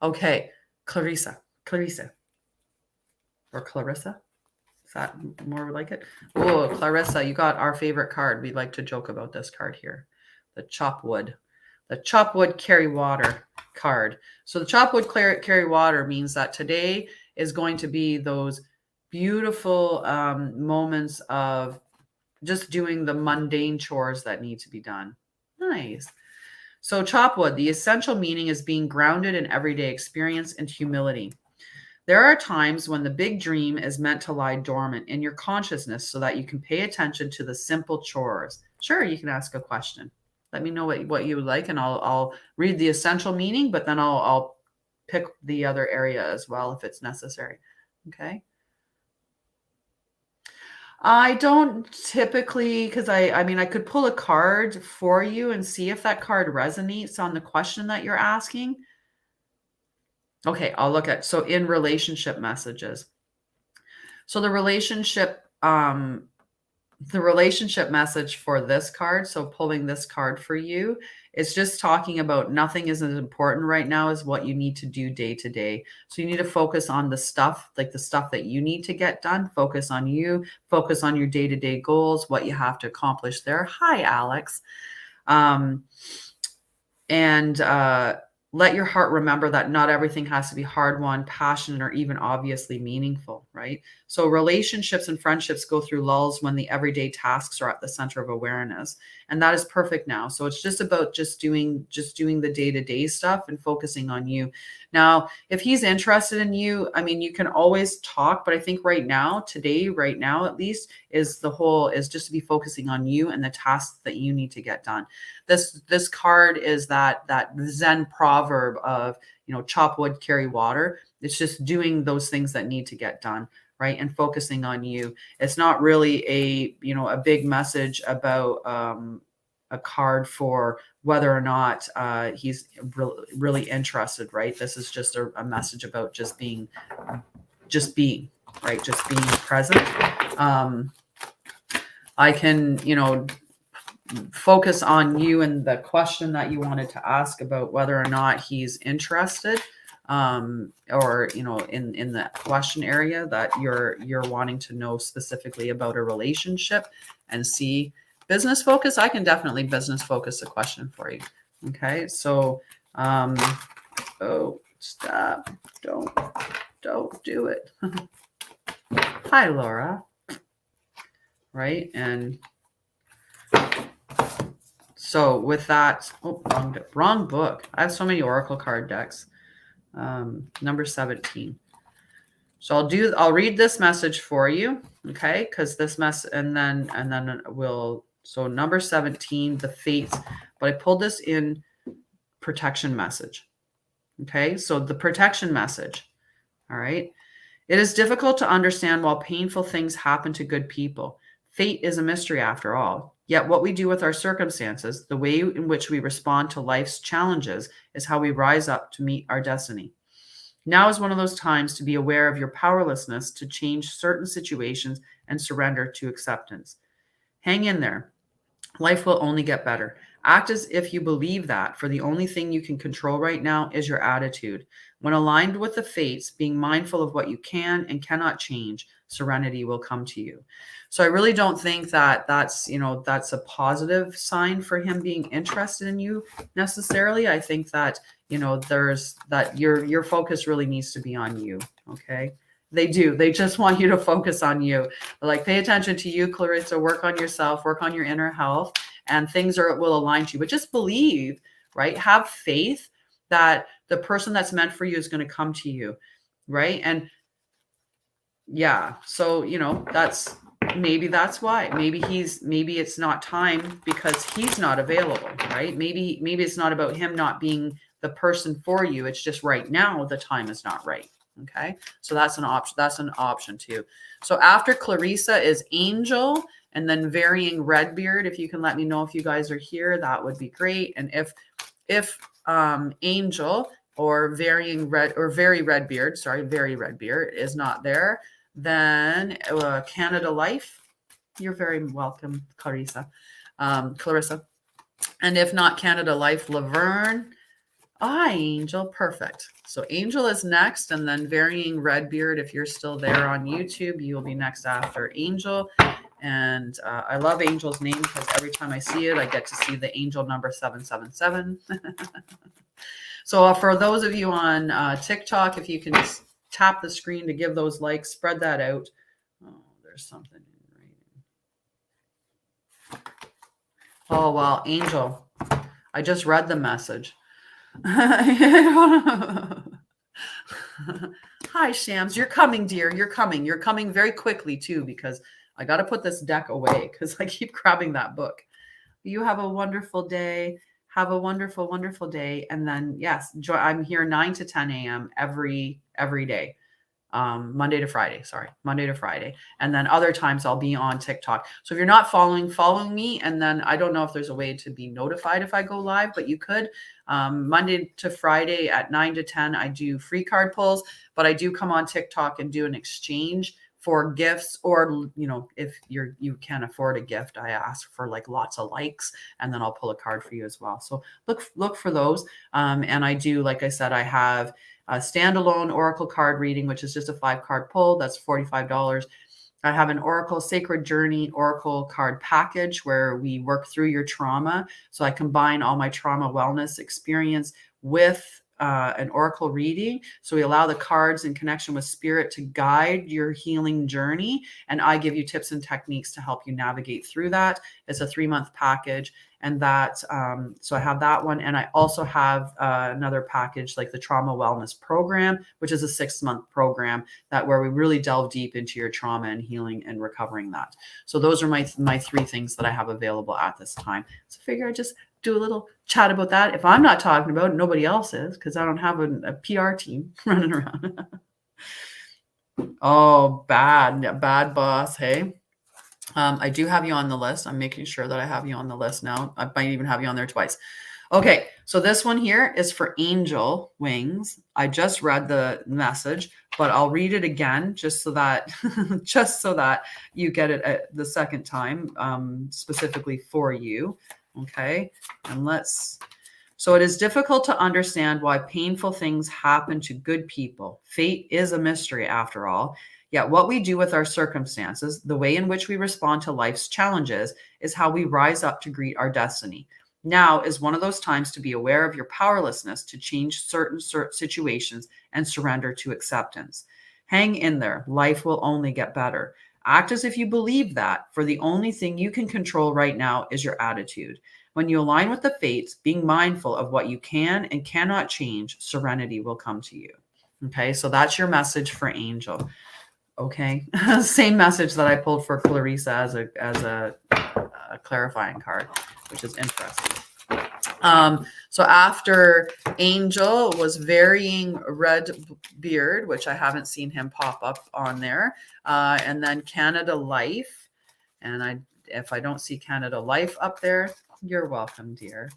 Okay, Clarissa. Or Clarissa? Is that more like it? Oh, Clarissa, you got our favorite card. We like to joke about this card here. The Chopwood. The Chopwood Carry Water card. So the Chopwood Carry Water means that today is going to be those beautiful moments of just doing the mundane chores that need to be done. Nice. So Chopwood, the essential meaning is being grounded in everyday experience and humility. There are times when the big dream is meant to lie dormant in your consciousness so that you can pay attention to the simple chores. Sure, you can ask a question. Let me know what you would like, and I'll read the essential meaning, but then I'll pick the other area as well if it's necessary. Okay. I don't typically, because I mean, I could pull a card for you and see if that card resonates on the question that you're asking. Okay, I'll look at, so in relationship messages. So the relationship message for this card, so pulling this card for you, it's just talking about nothing is as important right now as what you need to do day to day. So you need to focus on the stuff, like the stuff that you need to get done. Focus on you, focus on your day-to-day goals, what you have to accomplish there. Hi, Alex. Let your heart remember that not everything has to be hard-won, passionate, or even obviously meaningful, right? So relationships and friendships go through lulls when the everyday tasks are at the center of awareness. And that is perfect now. So it's just about just doing the day-to-day stuff and focusing on you. Now, if he's interested in you, I mean, you can always talk, but I think right now at least, is just to be focusing on you and the tasks that you need to get done. This card is that Zen proverb of, chop wood, carry water. It's just doing those things that need to get done, right? And focusing on you. It's not really a big message about a card for whether or not he's really interested, right? This is just a message about just being, right? Just being present. I can, focus on you and the question that you wanted to ask about whether or not he's interested, or in the question area that you're wanting to know specifically about a relationship, and see business focus. I can definitely business focus a question for you. Okay, so oh, stop, don't do it. Hi, Laura. Right, and so with that, wrong book. I have so many Oracle card decks. Number 17. So I'll read this message for you, okay? Because this and then we'll. So number 17, the fates. But I pulled this in protection message. Okay, so the protection message. All right. It is difficult to understand while painful things happen to good people. Fate is a mystery after all. Yet what we do with our circumstances, the way in which we respond to life's challenges, is how we rise up to meet our destiny. Now is one of those times to be aware of your powerlessness to change certain situations and surrender to acceptance. Hang in there. Life will only get better. Act as if you believe that, for the only thing you can control right now is your attitude. When aligned with the fates, being mindful of what you can and cannot change, serenity will come to you. So I really don't think that that's a positive sign for him being interested in you necessarily. I think that, there's that your focus really needs to be on you. Okay. They do. They just want you to focus on you. Like, pay attention to you, Clarissa, work on yourself, work on your inner health, and things will align to you. But just believe, right? Have faith that the person that's meant for you is going to come to you, right? And yeah, so, that's why. Maybe it's not time because he's not available, right? Maybe it's not about him not being the person for you. It's just right now the time is not right. Okay, so that's an option. That's an option too. So after Clarissa is Angel, and then Varying Redbeard. If you can let me know if you guys are here, that would be great. And if Angel or Very Redbeard, sorry, Very Redbeard is not there, then Canada Life. You're very welcome, Clarissa. And if not Canada Life, Laverne. Hi, Angel. Perfect. So Angel is next, and then Varying Redbeard. If you're still there on YouTube, you will be next after Angel. And I love Angel's name because every time I see it, I get to see the angel number 777. So for those of you on TikTok, if you can just tap the screen to give those likes, spread that out. Oh, there's something in writing. Oh, well, Angel, I just read the message. Hi, Shams. You're coming, dear. You're coming. You're coming very quickly, too, because I got to put this deck away because I keep grabbing that book. You have a wonderful day. Have a wonderful, wonderful day. And then, yes, I'm here 9 to 10 a.m. every day. Monday to Friday. And then other times I'll be on TikTok. So if you're not following me, and then I don't know if there's a way to be notified if I go live, but you could. Monday to Friday at 9 to 10, I do free card pulls, but I do come on TikTok and do an exchange for gifts, or, you know, if you can't afford a gift, I ask for like lots of likes, and then I'll pull a card for you as well. So look for those. And I do, like I said, I have a standalone Oracle card reading, which is just a 5-card pull. That's $45. I have an Oracle Sacred Journey Oracle card package where we work through your trauma. So I combine all my trauma wellness experience with an Oracle reading. So we allow the cards in connection with spirit to guide your healing journey. And I give you tips and techniques to help you navigate through that. It's a 3-month package. And that, so I have that one. And I also have another package like the Trauma Wellness Program, which is a 6-month program where we really delve deep into your trauma and healing and recovering that. So those are my 3 things that I have available at this time. So I figure I just do a little chat about that. If I'm not talking about it, nobody else is, because I don't have a PR team running around. Oh, bad boss. Hey. I do have you on the list. I'm making sure that I have you on the list now. I might even have you on there twice. Okay, so this one here is for Angel Wings. I just read the message, but I'll read it again just so that you get it the second time, specifically for you. Okay, and so it is difficult to understand why painful things happen to good people. Fate is a mystery after all. Yet what we do with our circumstances, the way in which we respond to life's challenges, is how we rise up to greet our destiny. Now is one of those times to be aware of your powerlessness to change certain situations and surrender to acceptance. Hang in there. Life will only get better. Act as if you believe that, for the only thing you can control right now is your attitude. When you align with the fates, being mindful of what you can and cannot change, serenity will come to you. Okay, so that's your message for Angel. Okay, same message that I pulled for Clarissa as a clarifying card, which is interesting. So after Angel was Varying Redbeard, which I haven't seen him pop up on there, and then Canada Life. And if I don't see Canada Life up there, you're welcome, dear.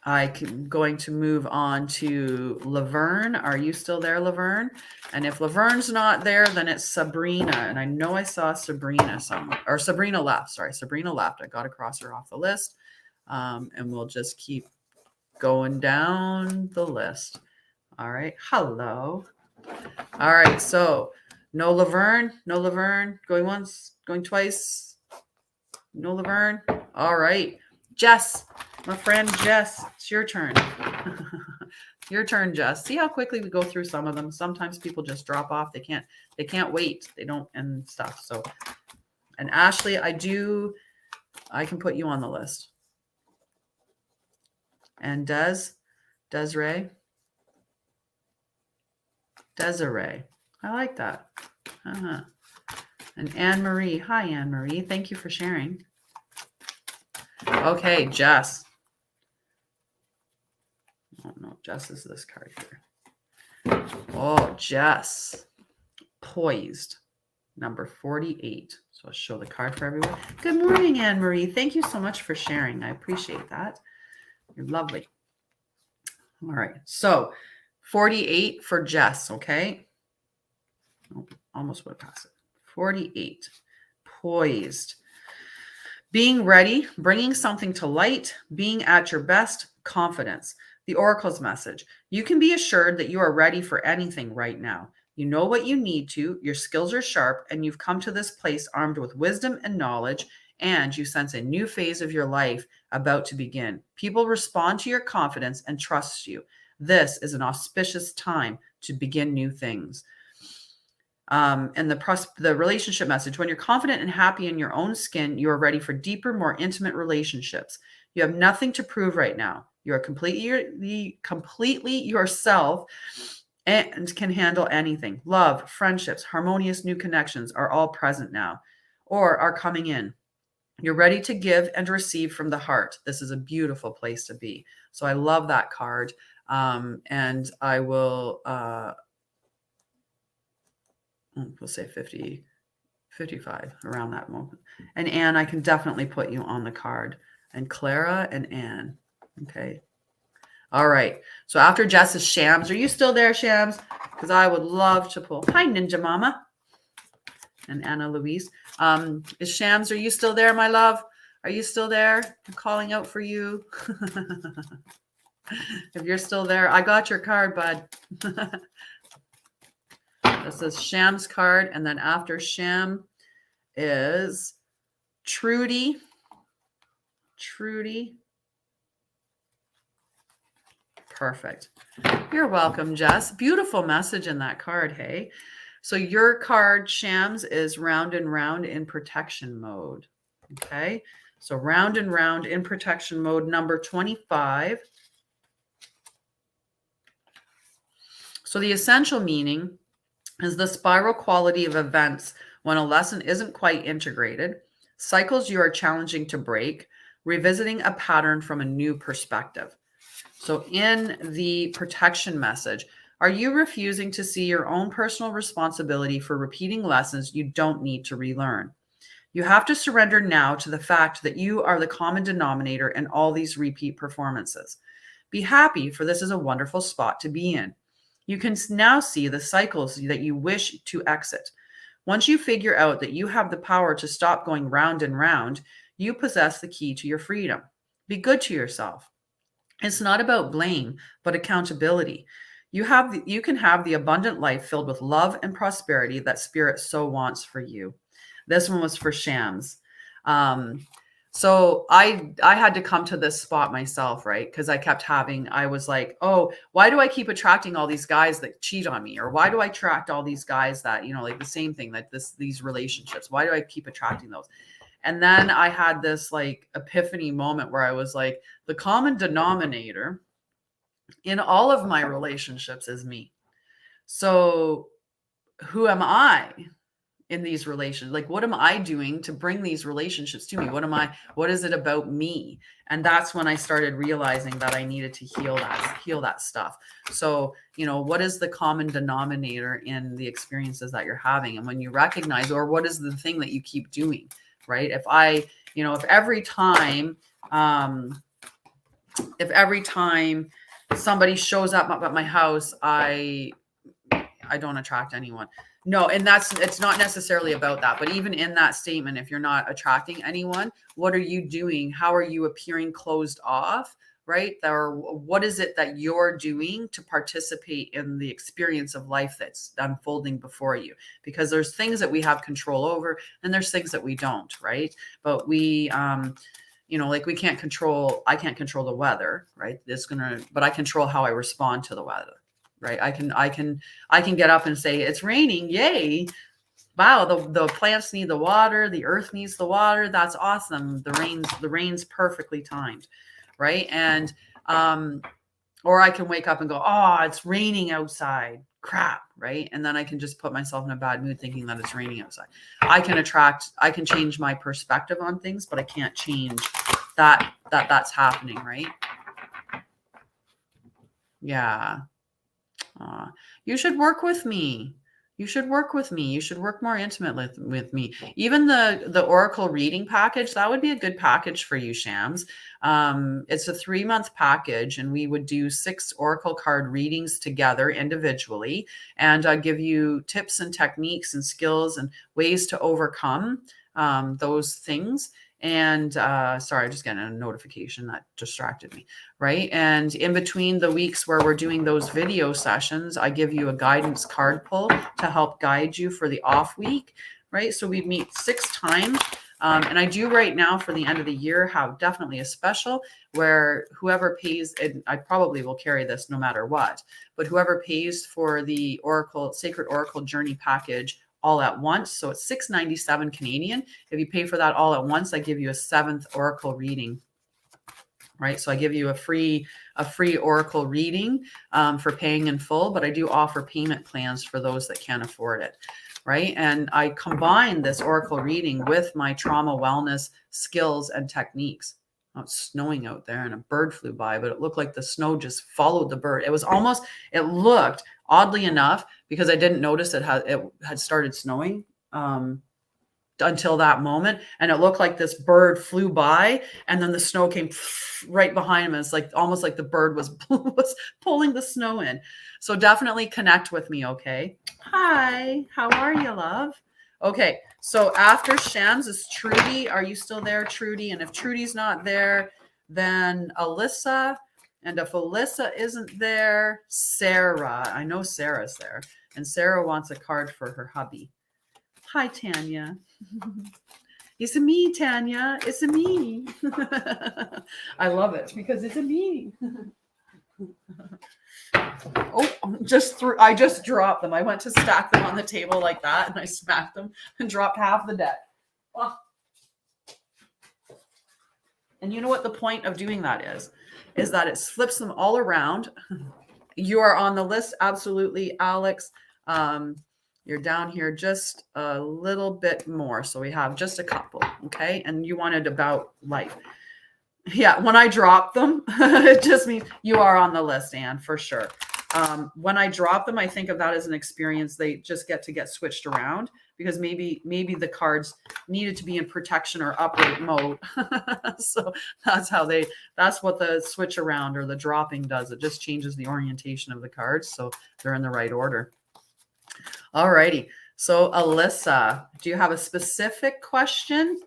I'm going to move on to Laverne. Are you still there, Laverne? And if Laverne's not there, then it's Sabrina. And I know I saw Sabrina somewhere. Or Sabrina left. Sorry, Sabrina left. I got to cross her off the list. And we'll just keep going down the list. All right. Hello. All right. So no Laverne. No Laverne. Going once. Going twice. No Laverne. All right. Jess. My friend Jess, it's your turn. Your turn, Jess. See how quickly we go through some of them. Sometimes people just drop off. They can't wait. They don't, and stuff. So, and Ashley, I can put you on the list. And Desiree. I like that. And Anne-Marie. Hi, Anne-Marie. Thank you for sharing. Okay, Jess. Oh no, Jess is this card here. Oh, Jess. Poised. Number 48. So I'll show the card for everyone. Good morning, Anne-Marie. Thank you so much for sharing. I appreciate that. You're lovely. All right. So 48 for Jess, okay? Oh, almost went past it. 48. Poised. Being ready, bringing something to light, being at your best, confidence. The Oracle's message. You can be assured that you are ready for anything right now. You know what you need to, your skills are sharp, and you've come to this place armed with wisdom and knowledge, and you sense a new phase of your life about to begin. People respond to your confidence and trust you. This is an auspicious time to begin new things. And the relationship message, when you're confident and happy in your own skin, you are ready for deeper, more intimate relationships. You have nothing to prove right now. You are completely yourself and can handle anything. Love, friendships, harmonious new connections are all present now or are coming in. You're ready to give and receive from the heart. This is a beautiful place to be. So I love that card. And I will... we'll say 50, 55 around that moment. And Anne, I can definitely put you on the card. And Clara and Anne. Okay. All right. So after Jess is Shams. Are you still there, Shams? Because I would love to pull. Hi, Ninja Mama. And Anna Louise. Is Shams, are you still there, my love? Are you still there? I'm calling out for you. If you're still there, I got your card, bud. This is Sham's card, and then after Sham is Trudy. Trudy. Perfect. You're welcome, Jess. Beautiful message in that card, hey? So your card, Shams, is round and round in protection mode. Okay? So round and round in protection mode, number 25. So the essential meaning is the spiral quality of events when a lesson isn't quite integrated, cycles you are challenging to break, revisiting a pattern from a new perspective. So in the protection message, are you refusing to see your own personal responsibility for repeating lessons you don't need to relearn? You have to surrender now to the fact that you are the common denominator in all these repeat performances. Be happy, for this is a wonderful spot to be in. You can now see the cycles that you wish to exit. Once you figure out that you have the power to stop going round and round, you possess the key to your freedom. Be good to yourself. It's not about blame, but accountability. You can have the abundant life filled with love and prosperity that Spirit so wants for you. This one was for Shams. So I had to come to this spot myself, right? Because I was like, oh, why do I keep attracting all these guys that cheat on me? Or why do I attract all these guys that, like the same thing, like these relationships? Why do I keep attracting those? And then I had this like epiphany moment where I was like, the common denominator in all of my relationships is me. So who am I in these relations? Like, what am I doing to bring these relationships to me? What is it about me? And that's when I started realizing that I needed to heal that stuff. So, what is the common denominator in the experiences that you're having? And when you recognize, or what is the thing that you keep doing, right? If every time somebody shows up at my house, I don't attract anyone. No, and it's not necessarily about that. But even in that statement, if you're not attracting anyone, what are you doing? How are you appearing closed off, right? Or what is it that you're doing to participate in the experience of life that's unfolding before you? Because there's things that we have control over and there's things that we don't, right? But I can't control the weather, right? But I control how I respond to the weather. Right. I can get up and say it's raining. Yay. Wow. The plants need the water. The earth needs the water. That's awesome. The rain's perfectly timed. Right. And, or I can wake up and go, oh, it's raining outside. Crap. Right. And then I can just put myself in a bad mood thinking that it's raining outside. I can change my perspective on things, but I can't change that's happening. Right. Yeah. You should work with me. You should work with me. You should work more intimately with me. Even the Oracle reading package, that would be a good package for you, Shams. It's a 3-month package, and we would do 6 Oracle card readings together individually, and give you tips and techniques and skills and ways to overcome those things. And sorry, I just got a notification that distracted me. Right. And in between the weeks where we're doing those video sessions, I give you a guidance card pull to help guide you for the off week. Right. So we meet 6 times. And I do right now for the end of the year have definitely a special where whoever pays, and I probably will carry this no matter what, but whoever pays for the Oracle Sacred Oracle Journey package all at once. So it's $6.97 Canadian. If you pay for that all at once, I give you a 7th Oracle reading. Right. So I give you a free Oracle reading for paying in full, but I do offer payment plans for those that can't afford it. Right. And I combine this Oracle reading with my trauma wellness skills and techniques. Oh, it's snowing out there and a bird flew by, but it looked like the snow just followed the bird. It looked oddly enough, because I didn't notice it had started snowing until that moment, and it looked like this bird flew by and then the snow came right behind him. It's like almost like the bird was pulling the snow in. So definitely connect with me. Okay. Hi, how are you, love? Okay. So after Shams is Trudy. Are you still there, Trudy? And if Trudy's not there, then Alyssa. And if Alyssa isn't there, Sarah. I know Sarah's there. And Sarah wants a card for her hubby. Hi, Tanya. It's a me, Tanya. It's a me. I love it because it's a me. Oh, I just dropped them. I went to stack them on the table like that, and I smacked them and dropped half the deck. Oh. And you know what the point of doing that is that it flips them all around. You are on the list. Absolutely, Alex. You're down here just a little bit more. So we have just a couple. Okay. And you wanted about life. Yeah. When I drop them, it just means you are on the list, Anne, for sure. When I drop them, I think of that as an experience. They just get switched around because maybe the cards needed to be in protection or upright mode. So that's what the switch around or the dropping does. It just changes the orientation of the cards so they're in the right order. All righty. So Alyssa, do you have a specific question?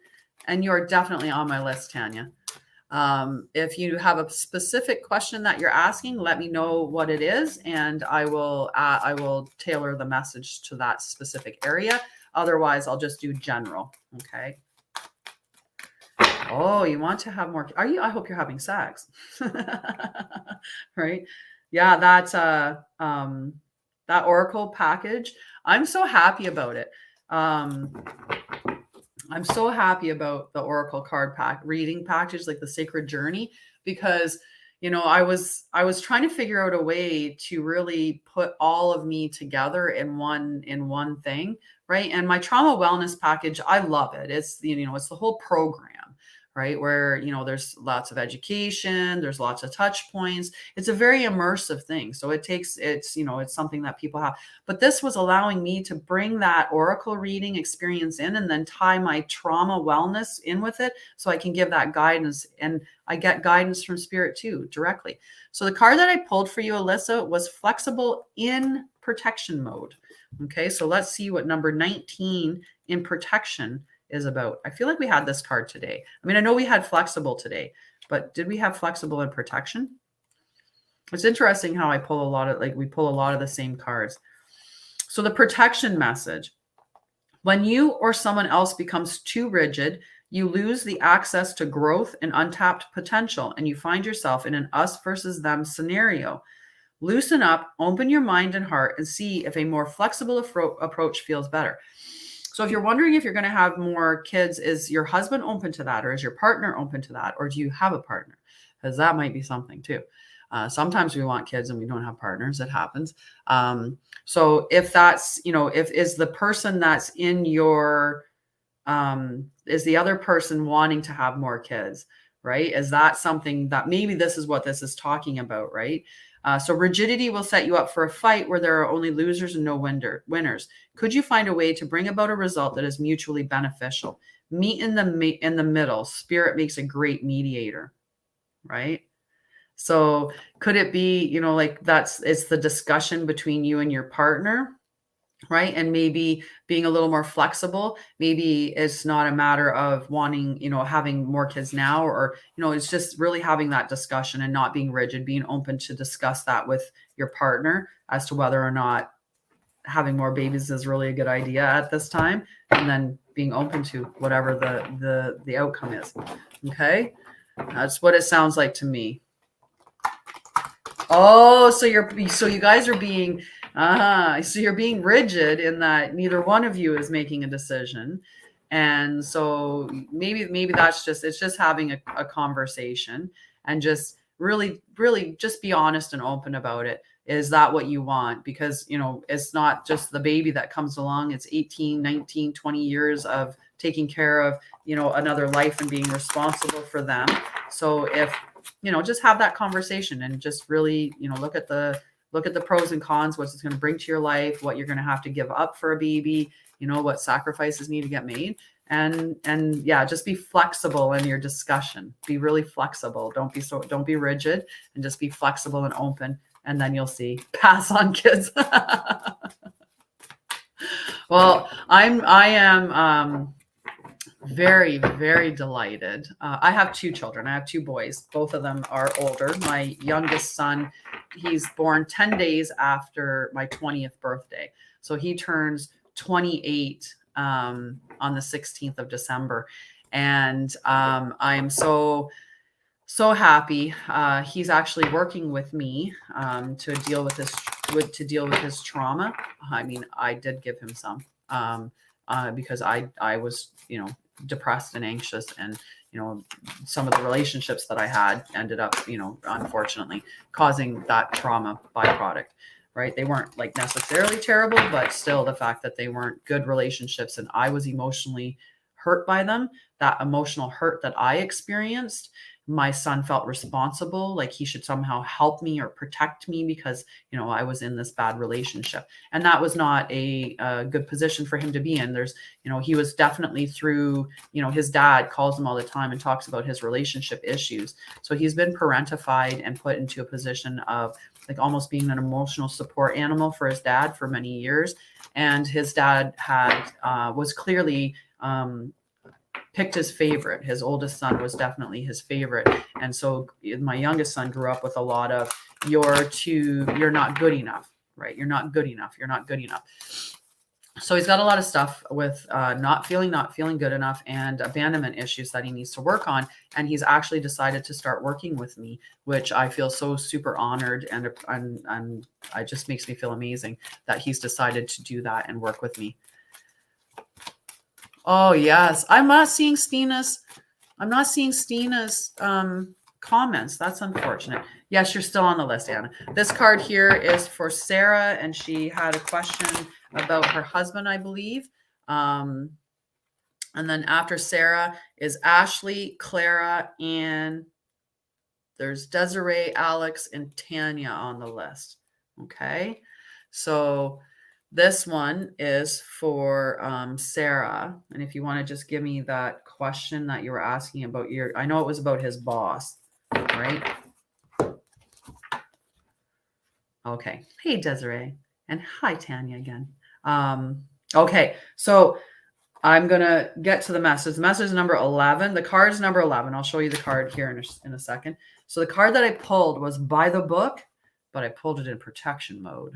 And you're definitely on my list, Tanya. If you have a specific question that you're asking, let me know what it is, and I will tailor the message to that specific area. Otherwise, I'll just do general. Okay. Oh, you want to have more? I hope you're having sex. Right? Yeah, that's that Oracle package. I'm so happy about it. I'm so happy about the Oracle card reading package, like the Sacred Journey, because, I was trying to figure out a way to really put all of me together in one thing. Right. And my trauma wellness package, I love it. It's, it's the whole program, right? Where, there's lots of education, there's lots of touch points. It's a very immersive thing. So it's something that people have, but this was allowing me to bring that Oracle reading experience in and then tie my trauma wellness in with it. So I can give that guidance, and I get guidance from spirit too, directly. So the card that I pulled for you, Alyssa, was flexible in protection mode. Okay. So let's see what number 19 in protection is about. I feel like we had this card today. I mean, I know we had flexible today, but did we have flexible and protection? It's interesting how we pull a lot of the same cards. So the protection message: when you or someone else becomes too rigid, you lose the access to growth and untapped potential, and you find yourself in an us versus them scenario. Loosen up, open your mind and heart, and see if a more flexible approach feels better. So if you're wondering if you're going to have more kids, is your husband open to that? Or is your partner open to that? Or do you have a partner? Because that might be something too. Sometimes we want kids and we don't have partners. It happens. So if that's, if is the person that's in your, is the other person wanting to have more kids, right? Is that something that maybe this is what this is talking about, right? So rigidity will set you up for a fight where there are only losers and no winners. Could you find a way to bring about a result that is mutually beneficial? Meet in the middle. Spirit makes a great mediator, right? So could it be, like it's the discussion between you and your partner, right? And maybe being a little more flexible. Maybe it's not a matter of wanting, having more kids now, or, it's just really having that discussion and not being rigid, being open to discuss that with your partner as to whether or not having more babies is really a good idea at this time, and then being open to whatever the outcome is. Okay. That's what it sounds like to me. Oh, so you guys are being, so you're being rigid in that neither one of you is making a decision. And so maybe it's just having a conversation and just really just be honest and open about it. Is that what you want? Because, it's not just the baby that comes along. It's 18, 19, 20 years of taking care of, another life and being responsible for them. So if, just have that conversation and just really, look at the pros and cons, what it's going to bring to your life, what you're going to have to give up for a baby, what sacrifices need to get made. And yeah, just be flexible in your discussion. Be really flexible. Don't be rigid, and just be flexible and open. And then you'll see. Pass on, kids. Well, I am very, very delighted. I have 2 children. I have 2 boys. Both of them are older. My youngest son, he's born 10 days after my 20th birthday. So he turns 28 on the 16th of December. And I'm so happy. He's actually working with me to deal with his trauma. I mean, I did give him some because I was, depressed and anxious, and some of the relationships that I had ended up, unfortunately causing that trauma byproduct, right? They weren't like necessarily terrible, but still the fact that they weren't good relationships and I was emotionally hurt by them, that emotional hurt that I experienced, my son felt responsible, like he should somehow help me or protect me because, I was in this bad relationship. And that was not a good position for him to be in. There's, he was definitely through, his dad calls him all the time and talks about his relationship issues. So he's been parentified and put into a position of like almost being an emotional support animal for his dad for many years. And his dad was clearly, picked his favorite. His oldest son was definitely his favorite. And so my youngest son grew up with a lot of, you're not good enough, right? You're not good enough. You're not good enough. So he's got a lot of stuff with not feeling good enough and abandonment issues that he needs to work on. And he's actually decided to start working with me, which I feel so super honored. And it just makes me feel amazing that he's decided to do that and work with me. Oh, yes. I'm not seeing Stina's comments. That's unfortunate. Yes, you're still on the list, Anna. This card here is for Sarah, and she had a question about her husband, I believe. And then after Sarah is Ashley, Clara, and there's Desiree, Alex, and Tanya on the list. Okay. So this one is for Sarah. And if you want to just give me that question that you were asking about I know it was about his boss, right? Okay. Hey, Desiree. And hi, Tanya again. Okay. So I'm going to get to the message. The message is number 11. The card is number 11. I'll show you the card here in a second. So the card that I pulled was by the book, but I pulled it in protection mode.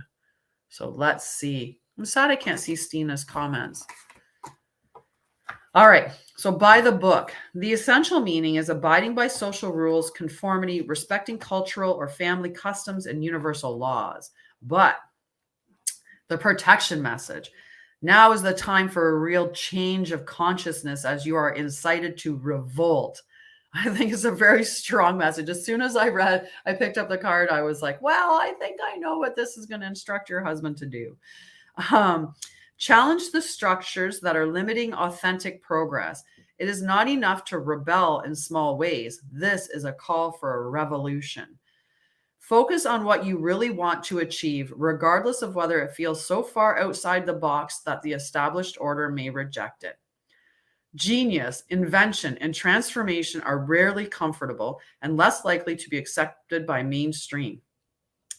So let's see. I'm sad I can't see Stina's comments. All right. So by the book, the essential meaning is abiding by social rules, conformity, respecting cultural or family customs and universal laws. But the protection message. Now is the time for a real change of consciousness as you are incited to revolt. I think it's a very strong message. As soon as I picked up the card, I was like, well, I think I know what this is going to instruct your husband to do. Challenge the structures that are limiting authentic progress. It is not enough to rebel in small ways. This is a call for a revolution. Focus on what you really want to achieve, regardless of whether it feels so far outside the box that the established order may reject it. Genius, invention, and transformation are rarely comfortable and less likely to be accepted by mainstream.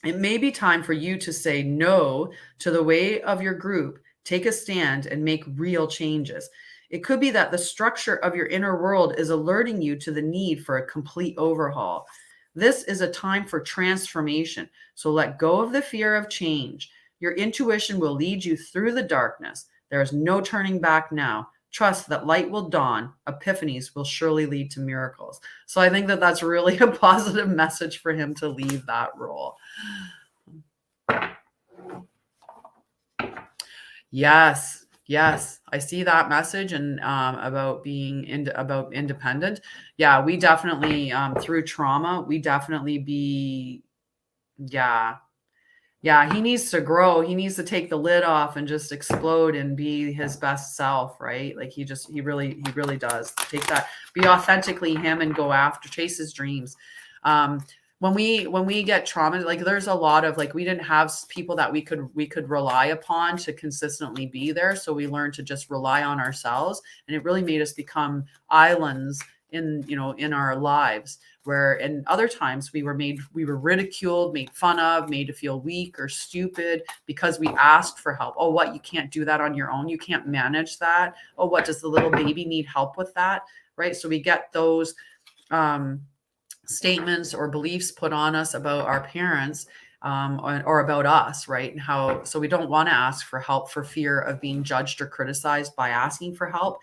It may be time for you to say no to the way of your group, take a stand, and make real changes. It could be that the structure of your inner world is alerting you to the need for a complete overhaul. This is a time for transformation, so let go of the fear of change. Your intuition will lead you through the darkness. There is no turning back now. Trust that light will dawn. Epiphanies will surely lead to miracles. So I think that that's really a positive message for him to leave that role. Yes, yes, I see that message, and about being about independent. Yeah, we definitely through trauma, we definitely yeah, he needs to grow. He needs to take the lid off and just explode and be his best self, right? Like he really does. Take that, be authentically him and go after, chase his dreams. When we get trauma, like there's a lot of, like, we didn't have people that we could rely upon to consistently be there. So we learned to just rely on ourselves, and it really made us become islands in our lives, where in other times we were ridiculed, made fun of, made to feel weak or stupid because we asked for help. Oh, what, you can't do that on your own? You can't manage that? Oh, what, does the little baby need help with that? Right? So we get those statements or beliefs put on us about our parents, or about us, right? And so we don't want to ask for help for fear of being judged or criticized by asking for help.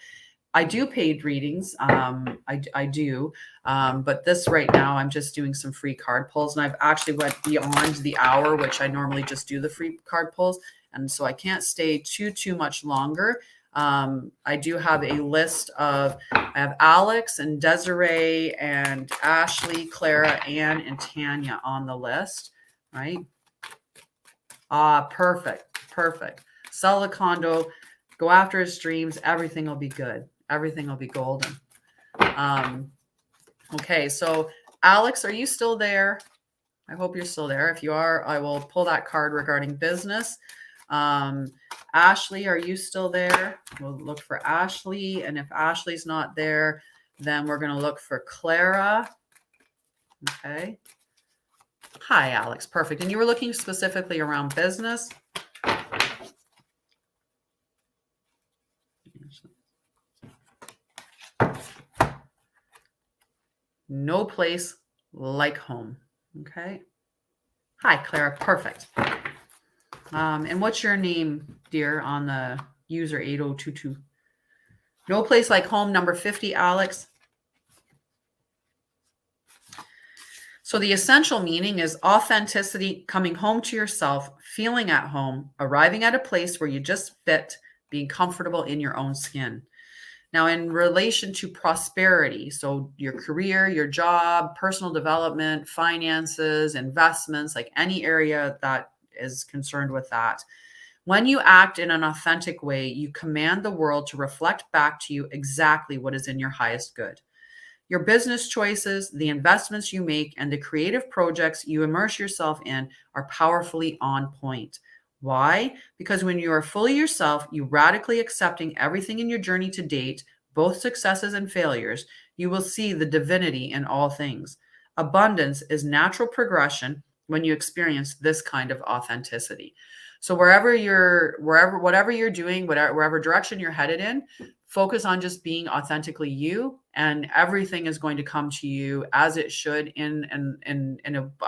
I do paid readings. I do. But this right now, I'm just doing some free card pulls, and I've actually went beyond the hour, which I normally just do the free card pulls. And so I can't stay too much longer. I do have a list I have Alex and Desiree and Ashley, Clara, Ann, and Tanya on the list, right? Perfect. Sell the condo, go after his dreams. Everything will be good. Everything will be golden. Okay, so Alex, are you still there? I hope you're still there. If you are, I will pull that card regarding business. Ashley, are you still there? We'll look for Ashley, and if Ashley's not there, then we're going to look for Clara. Okay. Hi, Alex. Perfect. And you were looking specifically around business. No place like home. Okay. Hi, Clara. Perfect. And what's your name, dear, on the user 8022? No place like home, number 50, Alex. So the essential meaning is authenticity, coming home to yourself, feeling at home, arriving at a place where you just fit, being comfortable in your own skin. Now, in relation to prosperity, so your career, your job, personal development, finances, investments, like any area that is concerned with that. When you act in an authentic way, you command the world to reflect back to you exactly what is in your highest good. Your business choices, the investments you make, and the creative projects you immerse yourself in are powerfully on point. Why? Because when you are fully yourself, you radically accepting everything in your journey to date, both successes and failures, you will see the divinity in all things. Abundance is natural progression when you experience this kind of authenticity. So whatever you're doing, wherever direction you're headed in, focus on just being authentically you, and everything is going to come to you as it should, and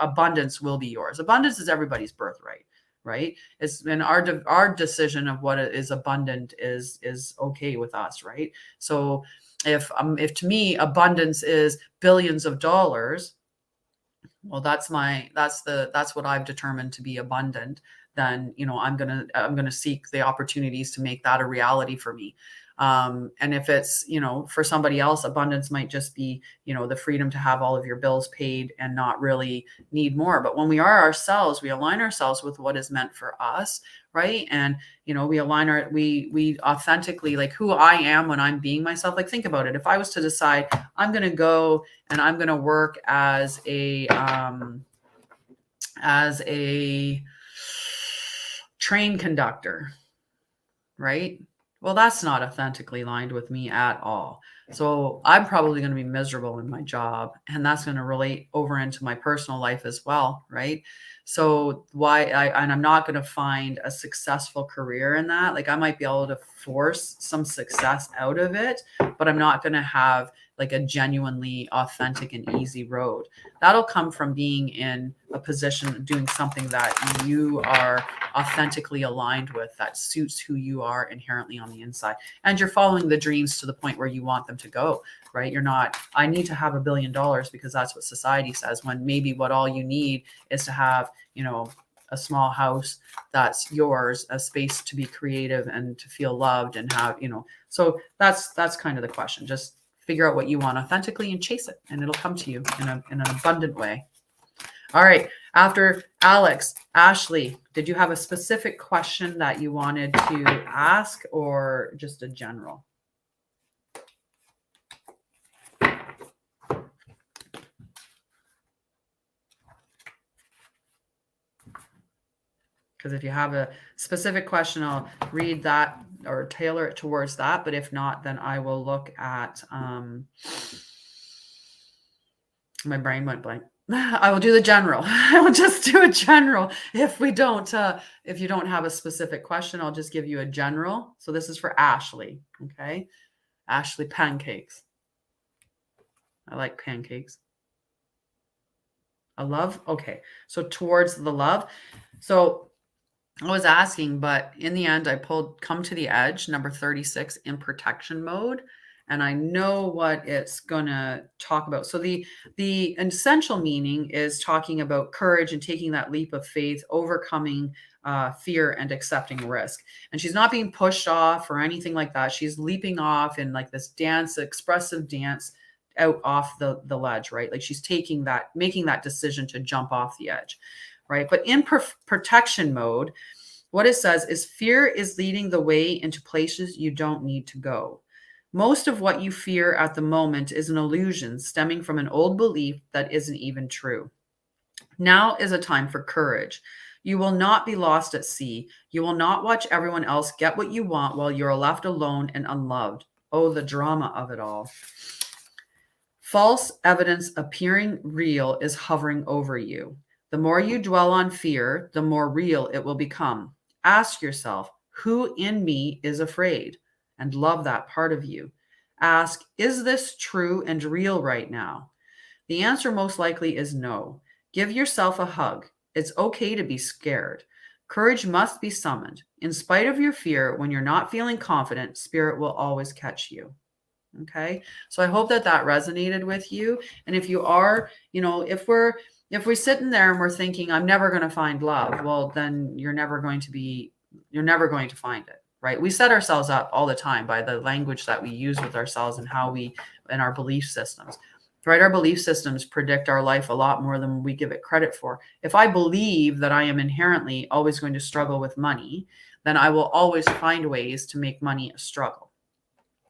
abundance will be yours. Abundance is everybody's birthright, right? It's been our decision of what is abundant is okay with us, right? So if to me abundance is billions of dollars, well, that's what I've determined to be abundant. Then I'm gonna seek the opportunities to make that a reality for me. And if it's, for somebody else, abundance might just be, the freedom to have all of your bills paid and not really need more. But when we are ourselves, we align ourselves with what is meant for us, right? And, we authentically, like who I am when I'm being myself. Like, think about it. If I was to decide I'm going to go and I'm going to work as a, as a train conductor, right? Well, that's not authentically aligned with me at all. So I'm probably going to be miserable in my job, and that's going to relate over into my personal life as well, right? So and I'm not going to find a successful career in that. Like I might be able to force some success out of it, but I'm not going to have like a genuinely authentic and easy road. That'll come from being in a position doing something that you are authentically aligned with, that suits who you are inherently on the inside, and you're following the dreams to the point where you want them to go, right? You're not, I need to have $1 billion because that's what society says, when maybe what all you need is to have, you know, a small house that's yours, a space to be creative and to feel loved and have, you know. So that's kind of the question. Just figure out what you want authentically and chase it, and it'll come to you in an abundant way. All right. After Alex, Ashley, did you have a specific question that you wanted to ask, or just a general? Because if you have a specific question, I'll read that or tailor it towards that. But if not, then I will look at, my brain went blank. I will do the general. I will just do a general. If you don't have a specific question, I'll just give you a general. So this is for Ashley. Okay. Ashley, pancakes. I like pancakes. A love. Okay. So towards the love. So I was asking, but in the end, I pulled come to the edge, number 36 in protection mode. And I know what it's going to talk about. So the essential meaning is talking about courage and taking that leap of faith, overcoming fear and accepting risk. And she's not being pushed off or anything like that. She's leaping off in like this dance, expressive dance out off the ledge, right? Like she's making that decision to jump off the edge. Right. But in protection mode, what it says is fear is leading the way into places you don't need to go. Most of what you fear at the moment is an illusion stemming from an old belief that isn't even true. Now is a time for courage. You will not be lost at sea. You will not watch everyone else get what you want while you're left alone and unloved. Oh, the drama of it all. False evidence appearing real is hovering over you. The more you dwell on fear, the more real it will become. Ask yourself, who in me is afraid? And love that part of you. Ask, is this true and real right now? The answer most likely is no. Give yourself a hug. It's okay to be scared. Courage must be summoned. In spite of your fear, when you're not feeling confident, spirit will always catch you. Okay. So I hope that resonated with you. And if you are, if we're sitting there and we're thinking, I'm never going to find love, well, then you're never going to find it, right? We set ourselves up all the time by the language that we use with ourselves and and our belief systems, right? Our belief systems predict our life a lot more than we give it credit for. If I believe that I am inherently always going to struggle with money, then I will always find ways to make money a struggle.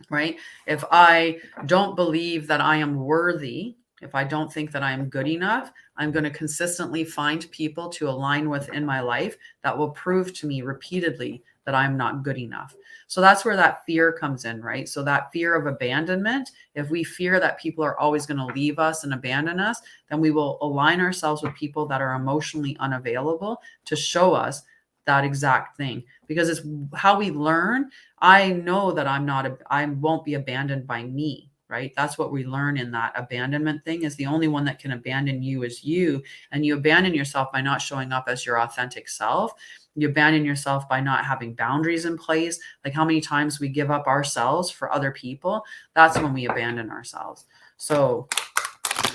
Right? If I don't believe that I am worthy, if I don't think that I am good enough, I'm going to consistently find people to align with in my life that will prove to me repeatedly that I'm not good enough. So that's where that fear comes in, right? So that fear of abandonment, if we fear that people are always going to leave us and abandon us, then we will align ourselves with people that are emotionally unavailable to show us that exact thing, because it's how we learn. I know that I won't be abandoned by me, right? That's what we learn in that abandonment thing, is the only one that can abandon you is you. And you abandon yourself by not showing up as your authentic self. You abandon yourself by not having boundaries in place. Like how many times we give up ourselves for other people. That's when we abandon ourselves. So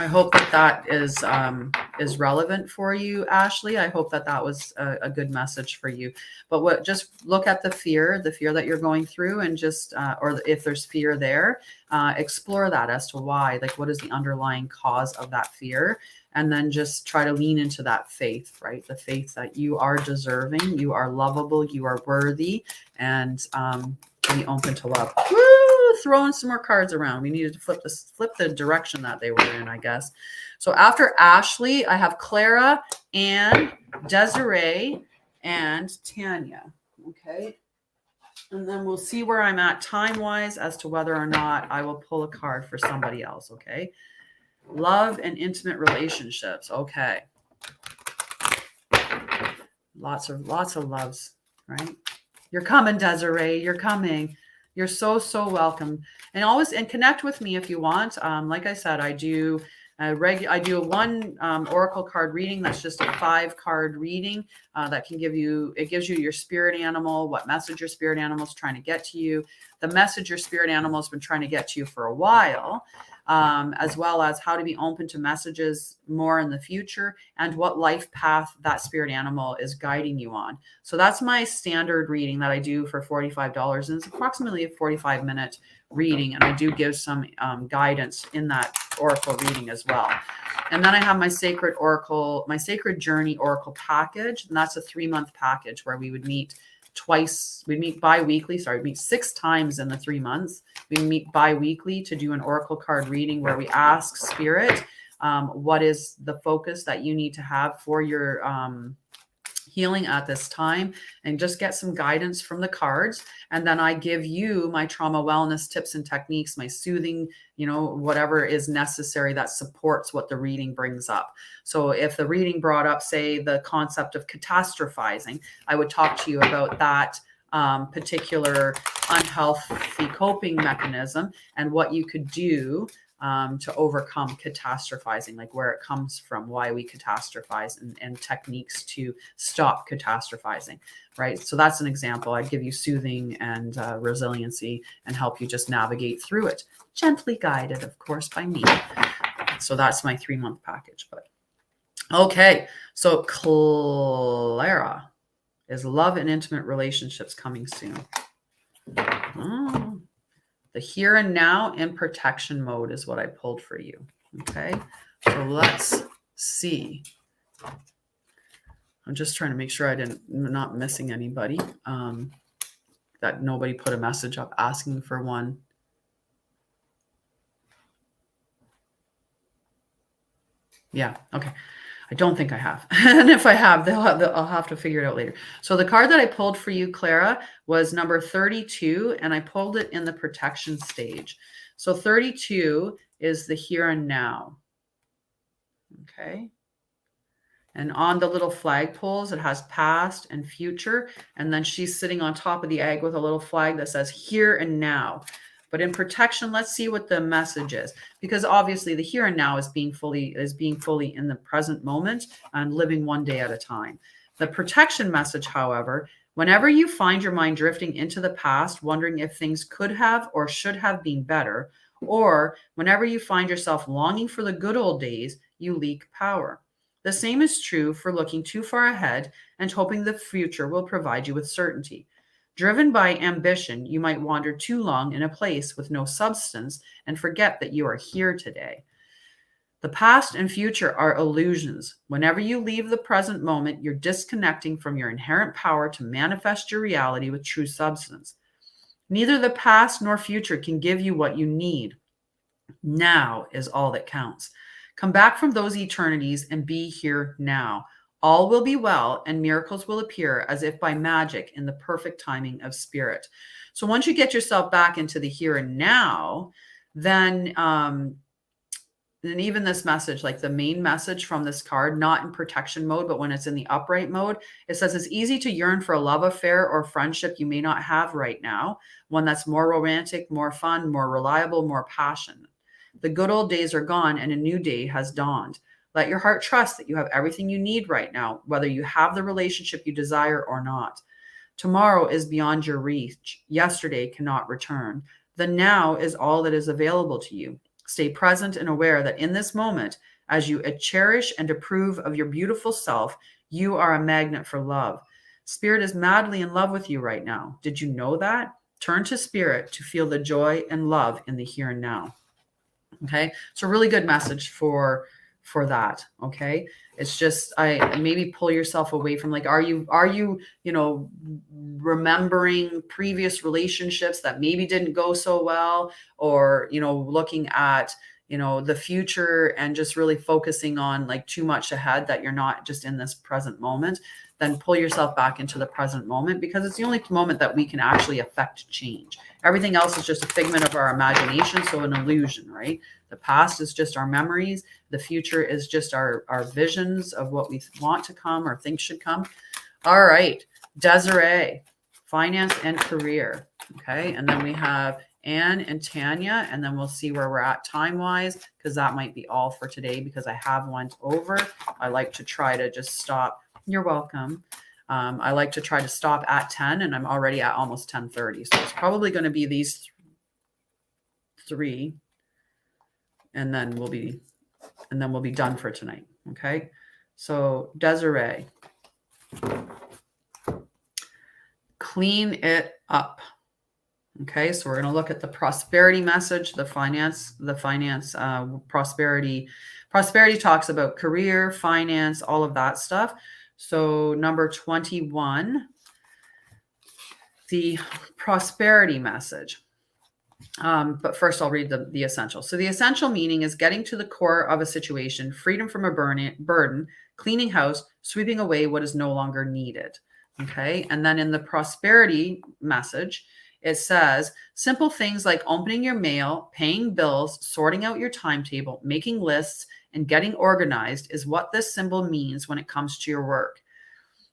I hope that is relevant for you, Ashley. I hope that was a good message for you. But just look at the fear that you're going through, and just or if there's fear there, explore that as to why. Like, what is the underlying cause of that fear? And then just try to lean into that faith, right? The faith that you are deserving, you are lovable, you are worthy, and be open to love. Woo! throwing some more cards around. We needed to flip the direction that they were in, I guess. So after Ashley, I have Clara, Anne, Desiree, and Tanya. Okay. And then we'll see where I'm at time-wise as to whether or not I will pull a card for somebody else. Okay. Love and intimate relationships. Okay. Lots of loves, right? You're coming, Desiree. You're coming. You're so welcome. And connect with me if you want. Like I said, I do a one oracle card reading. That's just a 5-card reading that gives you your spirit animal, what message your spirit animal is trying to get to you, the message your spirit animal has been trying to get to you for a while, as well as how to be open to messages more in the future and what life path that spirit animal is guiding you on. So that's my standard reading that I do for $45. And it's approximately a 45-minute reading. And I do give some guidance in that oracle reading as well. And then I have my Sacred Journey Oracle package. And that's a 3-month package where we would meet we'd meet bi-weekly. We'd meet 6 times in the 3 months. We meet bi-weekly to do an oracle card reading where we ask spirit, what is the focus that you need to have for your healing at this time, and just get some guidance from the cards. And then I give you my trauma wellness tips and techniques, my soothing, whatever is necessary that supports what the reading brings up. So if the reading brought up, say, the concept of catastrophizing, I would talk to you about that particular unhealthy coping mechanism and what you could do to overcome catastrophizing, like where it comes from, why we catastrophize, and techniques to stop catastrophizing, right? So that's an example. I'd give you soothing and resiliency and help you just navigate through it. Gently guided, of course, by me. So that's my 3-month package. But okay, so Clara, is love and intimate relationships coming soon? Oh. The here and now in protection mode is what I pulled for you. Okay, so let's see. I'm just trying to make sure I'm not missing anybody, that nobody put a message up asking for one. Yeah, okay. I don't think I have. And if I have, I'll have to figure it out later. So the card that I pulled for you, Clara, was number 32, and I pulled it in the protection stage. So 32 is the here and now. Okay. And on the little flagpoles, it has past and future. And then she's sitting on top of the egg with a little flag that says here and now. But in protection, let's see what the message is, because obviously the here and now is being fully in the present moment and living one day at a time. The protection message, however, whenever you find your mind drifting into the past, wondering if things could have or should have been better, or whenever you find yourself longing for the good old days, you leak power. The same is true for looking too far ahead and hoping the future will provide you with certainty. Driven by ambition, you might wander too long in a place with no substance and forget that you are here today. The past and future are illusions. Whenever you leave the present moment, you're disconnecting from your inherent power to manifest your reality with true substance. Neither the past nor future can give you what you need. Now is all that counts. Come back from those eternities and be here now. All will be well, and miracles will appear as if by magic in the perfect timing of spirit. So once you get yourself back into the here and now, then even this message, like the main message from this card, not in protection mode, but when it's in the upright mode, it says it's easy to yearn for a love affair or friendship you may not have right now, one that's more romantic, more fun, more reliable, more passionate. The good old days are gone and a new day has dawned. Let your heart trust that you have everything you need right now, whether you have the relationship you desire or not. Tomorrow is beyond your reach. Yesterday cannot return. The now is all that is available to you. Stay present and aware that in this moment, as you cherish and approve of your beautiful self, you are a magnet for love. Spirit is madly in love with you right now. Did you know that? Turn to Spirit to feel the joy and love in the here and now. Okay, so really good message for for that. Okay. It's just, I maybe pull yourself away from like, are you, you know, remembering previous relationships that maybe didn't go so well, or, you know, looking at, you know, the future and just really focusing on like too much ahead that you're not just in this present moment. Then pull yourself back into the present moment, because it's the only moment that we can actually affect change. Everything else is just a figment of our imagination. So an illusion, right? The past is just our memories. The future is just our visions of what we want to come or think should come. All right. Desiree, finance and career. Okay. And then we have Anne and Tanya, and then we'll see where we're at time-wise, because that might be all for today, because I have went over. I like to try to just stop. You're welcome. I like to try to stop at 10, and I'm already at almost 10:30. So it's probably going to be these three, and then we'll be done for tonight. Okay. So Desiree, clean it up. Okay, so we're going to look at the prosperity message, the finance, prosperity. Prosperity talks about career, finance, all of that stuff. So number 21, the prosperity message. But first I'll read the essential. So the essential meaning is getting to the core of a situation, freedom from a burden, cleaning house, sweeping away what is no longer needed. Okay, and then in the prosperity message, it says simple things like opening your mail, paying bills, sorting out your timetable, making lists, and getting organized is what this symbol means when it comes to your work.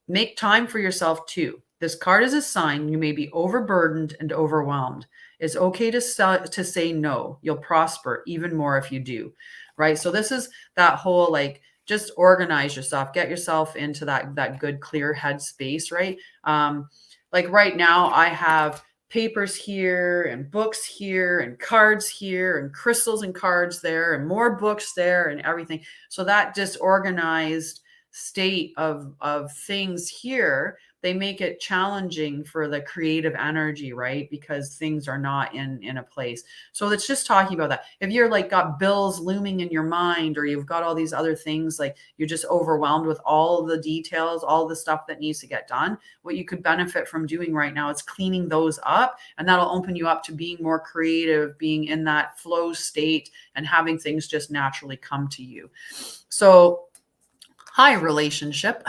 Make time for yourself too. This card is a sign you may be overburdened and overwhelmed. It's okay to say no. You'll prosper even more if you do, right? So this is that whole like, just organize yourself, get yourself into that good clear head space, right? Like right now I have papers here and books here and cards here and crystals and cards there and more books there and everything. So that disorganized state of things here, they make it challenging for the creative energy, right? Because things are not in a place. So it's just talking about that. If you're like got bills looming in your mind, or you've got all these other things, like you're just overwhelmed with all of the details, all the stuff that needs to get done, what you could benefit from doing right now is cleaning those up, and that'll open you up to being more creative, being in that flow state, and having things just naturally come to you. So hi, relationship.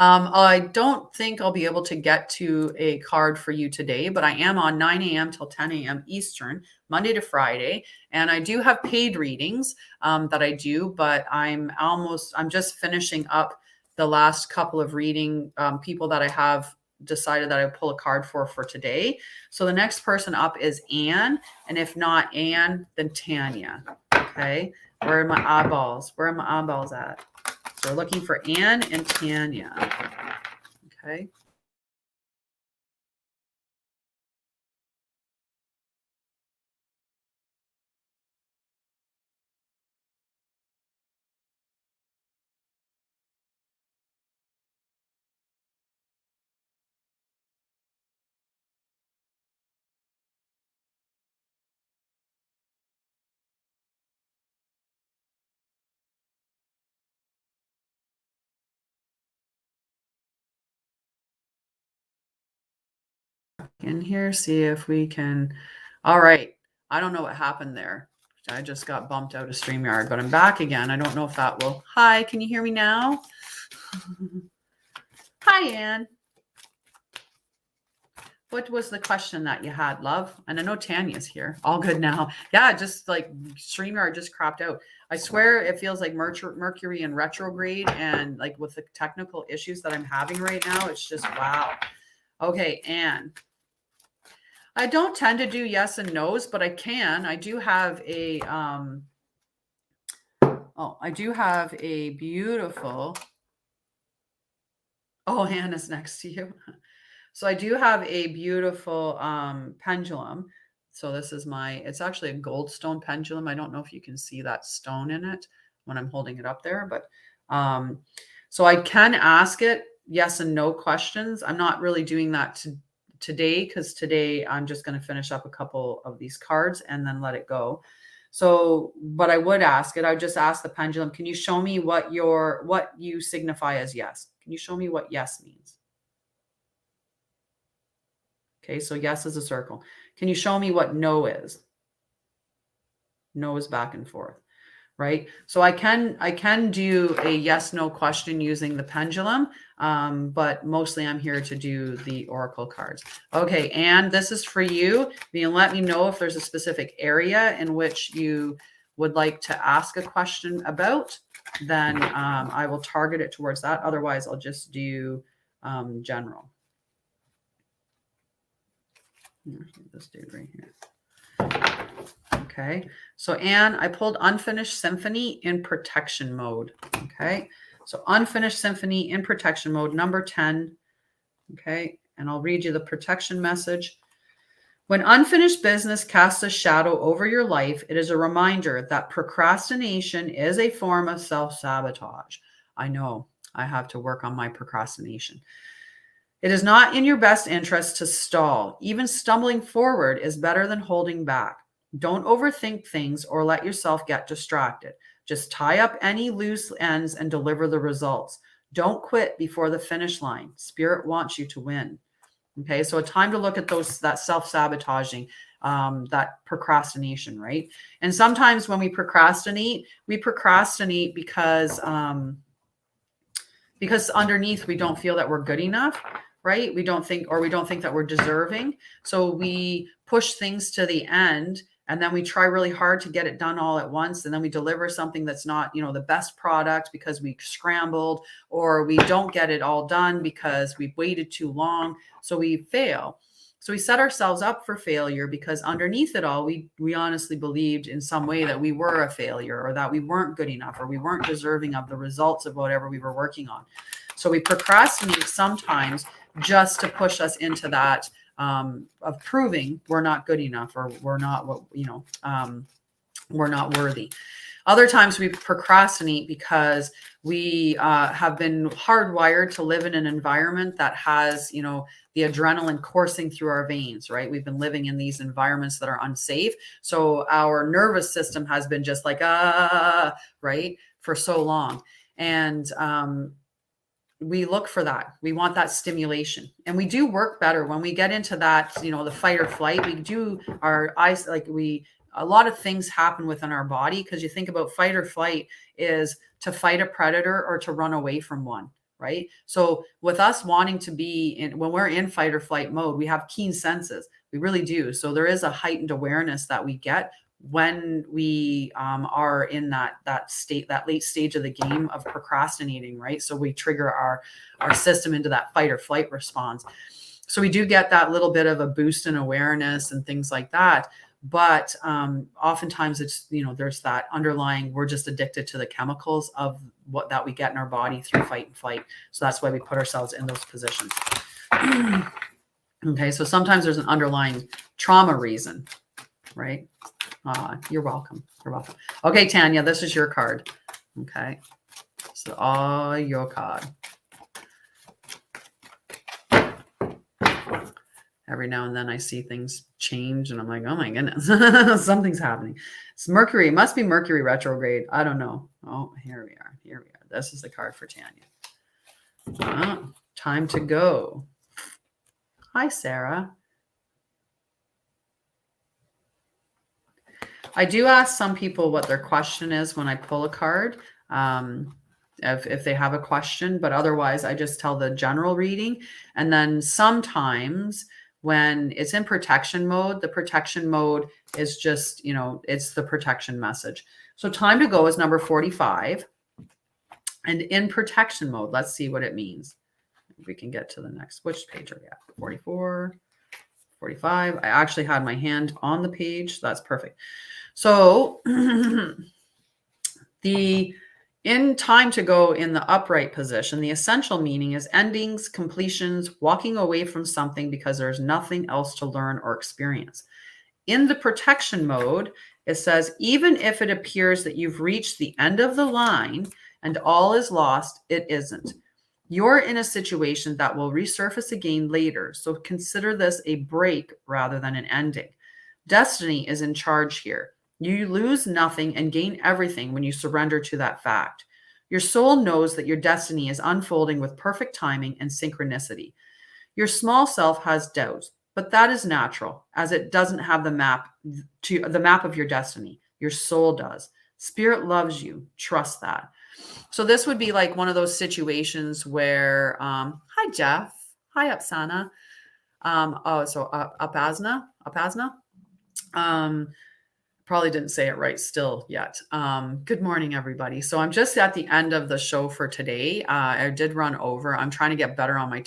I don't think I'll be able to get to a card for you today, but I am on 9 a.m. till 10 a.m. Eastern, Monday to Friday. And I do have paid readings that I do, but I'm just finishing up the last couple of reading people that I have decided that I pull a card for today. So the next person up is Anne. And if not Anne, then Tanya. Okay. Where are my eyeballs? Where are my eyeballs at? So we're looking for Anne and Tanya. Okay. In here, see if we can. All right. I don't know what happened there. I just got bumped out of StreamYard, but I'm back again. I don't know if that will. Hi, can you hear me now? Hi, Anne. What was the question that you had, love? And I know Tanya's here. All good now. Yeah, just like StreamYard just crapped out. I swear it feels like Mercury in retrograde, and like with the technical issues that I'm having right now, it's just wow. Okay, Anne. I don't tend to do yes and no's, but I can. I do have a beautiful. Oh, Hannah's next to you. So I do have a beautiful pendulum. So this is it's actually a gold stone pendulum. I don't know if you can see that stone in it when I'm holding it up there, but so I can ask it yes and no questions. I'm not really doing that today, because today I'm just going to finish up a couple of these cards and then let it go. So, but I would ask it. I would just ask the pendulum, can you show me what you signify as yes? Can you show me what yes means? Okay, so yes is a circle. Can you show me what no is? No is back and forth, right? So I can do a yes no question using the pendulum, but mostly I'm here to do the oracle cards. Okay, and this is for you. You can let me know if there's a specific area in which you would like to ask a question about, then I will target it towards that. Otherwise, I'll just do general. This dude right here. Okay, so Anne, I pulled Unfinished Symphony in protection mode. Okay, so Unfinished Symphony in protection mode, number 10. Okay, and I'll read you the protection message. When unfinished business casts a shadow over your life, it is a reminder that procrastination is a form of self-sabotage. I know I have to work on my procrastination. It is not in your best interest to stall. Even stumbling forward is better than holding back. Don't overthink things or let yourself get distracted. Just tie up any loose ends and deliver the results. Don't quit before the finish line. Spirit wants you to win. Okay, so a time to look at that self-sabotaging, that procrastination, right? And sometimes when we procrastinate because underneath we don't feel that we're good enough, right? We don't think that we're deserving. So we push things to the end, and then we try really hard to get it done all at once. And then we deliver something that's not, the best product because we scrambled, or we don't get it all done because we've waited too long. So we fail. So we set ourselves up for failure because underneath it all, we honestly believed in some way that we were a failure, or that we weren't good enough, or we weren't deserving of the results of whatever we were working on. So we procrastinate sometimes just to push us into that of proving we're not good enough, or we're not we're not worthy. Other times we procrastinate because we have been hardwired to live in an environment that has, the adrenaline coursing through our veins, right? We've been living in these environments that are unsafe. So our nervous system has been just like, right, for so long. And we look for that. We want that stimulation, and we do work better when we get into that, the fight or flight. We do our eyes, a lot of things happen within our body, because you think about fight or flight is to fight a predator or to run away from one, right? So with us wanting to be when we're in fight or flight mode, we have keen senses. We really do. So there is a heightened awareness that we get when we are in that state, that late stage of the game of procrastinating, right? So we trigger our system into that fight or flight response. So we do get that little bit of a boost in awareness and things like that. But oftentimes it's, there's that underlying, we're just addicted to the chemicals of that we get in our body through fight and flight. So that's why we put ourselves in those positions. Okay, so sometimes there's an underlying trauma reason, right? You're welcome. You're welcome. Okay, Tanya, this is your card. Okay, so your card. Every now and then I see things change and I'm like, oh my goodness, something's happening. It's Mercury. It must be Mercury retrograde. I don't know. Oh, here we are. Here we are. This is the card for Tanya. Time to go. Hi, Sarah. I do ask some people what their question is when I pull a card, if they have a question, but otherwise I just tell the general reading. And then sometimes when it's in protection mode, the protection mode is just, it's the protection message. So time to go is number 45. And in protection mode, let's see what it means. If we can get to the next, which page are we at? 44, 45. I actually had my hand on the page. So that's perfect. So in time to go in the upright position, the essential meaning is endings, completions, walking away from something because there's nothing else to learn or experience. In the protection mode, it says, even if it appears that you've reached the end of the line and all is lost, it isn't. You're in a situation that will resurface again later, so consider this a break rather than an ending. Destiny is in charge here. You lose nothing and gain everything when you surrender to that fact. Your soul knows that your destiny is unfolding with perfect timing and synchronicity. Your small self has doubts, but that is natural as it doesn't have the map of your destiny. Your soul does. Spirit loves you. Trust that. So this would be like one of those situations where, hi Jeff, hi Upsana, Upasna, probably didn't say it right still yet. Good morning, everybody. So I'm just at the end of the show for today. I did run over. I'm trying to get better on my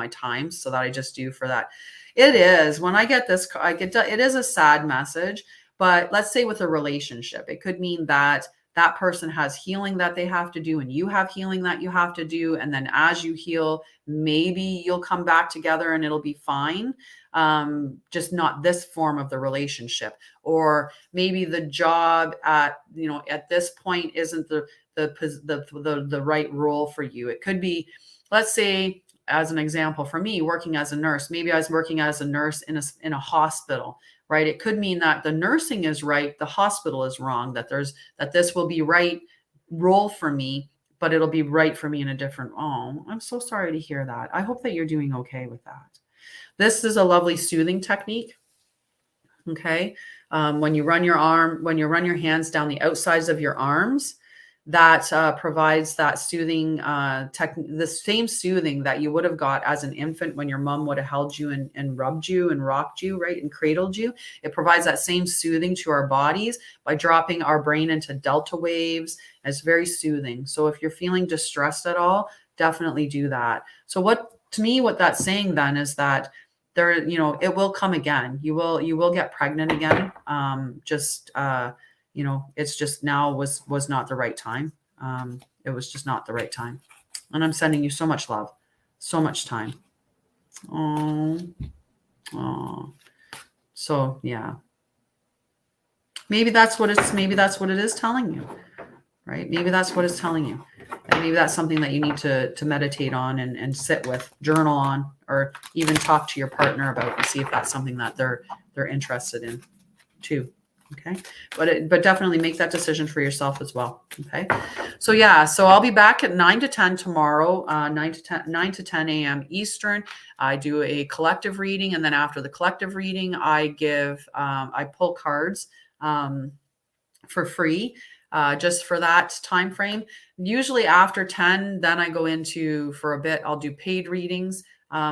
times so that I just do for that. It is when I get this, it is a sad message, but let's say with a relationship, it could mean that that person has healing that they have to do and you have healing that you have to do. And then as you heal, maybe you'll come back together and it'll be fine. Just not this form of the relationship, or maybe the job at this point isn't the right role for you. It could be, let's say, as an example, for me, working as a nurse, maybe I was working as a nurse in a hospital, right? It could mean that the nursing is right, the hospital is wrong, that this will be right role for me, but it'll be right for me in a different. Oh, I'm so sorry to hear that. I hope that you're doing okay with that. This is a lovely soothing technique. Okay. When you run your hands down the outsides of your arms, that provides that soothing the same soothing that you would have got as an infant when your mom would have held you and rubbed you and rocked you, right, and cradled you. It provides that same soothing to our bodies by dropping our brain into delta waves. It's very soothing. So if you're feeling distressed at all, definitely do that. So what that's saying then is that it will come again. You will get pregnant again. It's just now was not the right time. It was just not the right time. And I'm sending you so much love, so much time. Oh. So yeah. Maybe that's what it is telling you, right? Maybe that's what it's telling you. And maybe that's something that you need to meditate on and sit with, journal on, or even talk to your partner about and see if that's something that they're interested in too. Okay. But definitely make that decision for yourself as well. Okay. So yeah, so I'll be back at 9 to 10 tomorrow, 9 to 10 a.m. Eastern. I do a collective reading. And then after the collective reading, I pull cards for free. Just for that time frame. Usually after 10, then I go into, for a bit, I'll do paid readings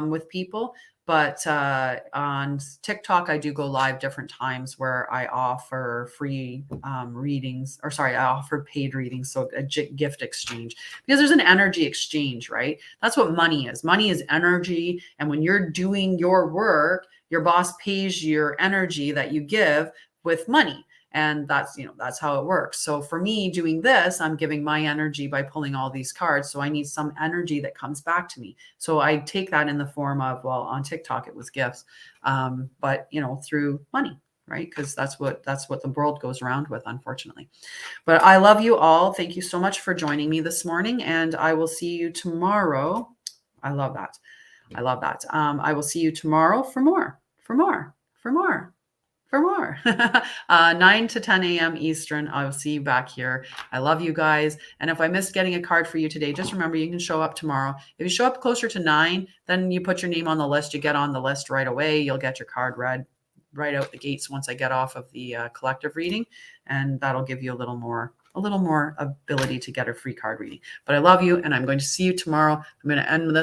with people. But on TikTok, I do go live different times where I offer free readings, I offer paid readings. So a gift exchange, because there's an energy exchange, right? That's what money is. Money is energy. And when you're doing your work, your boss pays your energy that you give with money. And that's how it works. So for me doing this, I'm giving my energy by pulling all these cards. So I need some energy that comes back to me. So I take that in the form of, well, on TikTok, it was gifts, but through money, right? Because that's what the world goes around with, unfortunately. But I love you all. Thank you so much for joining me this morning. And I will see you tomorrow. I love that. I will see you tomorrow for more. 9 to 10 a.m. Eastern. I will see you back here. I love you guys. And if I missed getting a card for you today, just remember you can show up tomorrow. If you show up closer to 9, then you put your name on the list. You get on the list right away. You'll get your card read right out the gates once I get off of the collective reading. And that'll give you a little more ability to get a free card reading. But I love you, and I'm going to see you tomorrow. I'm going to end with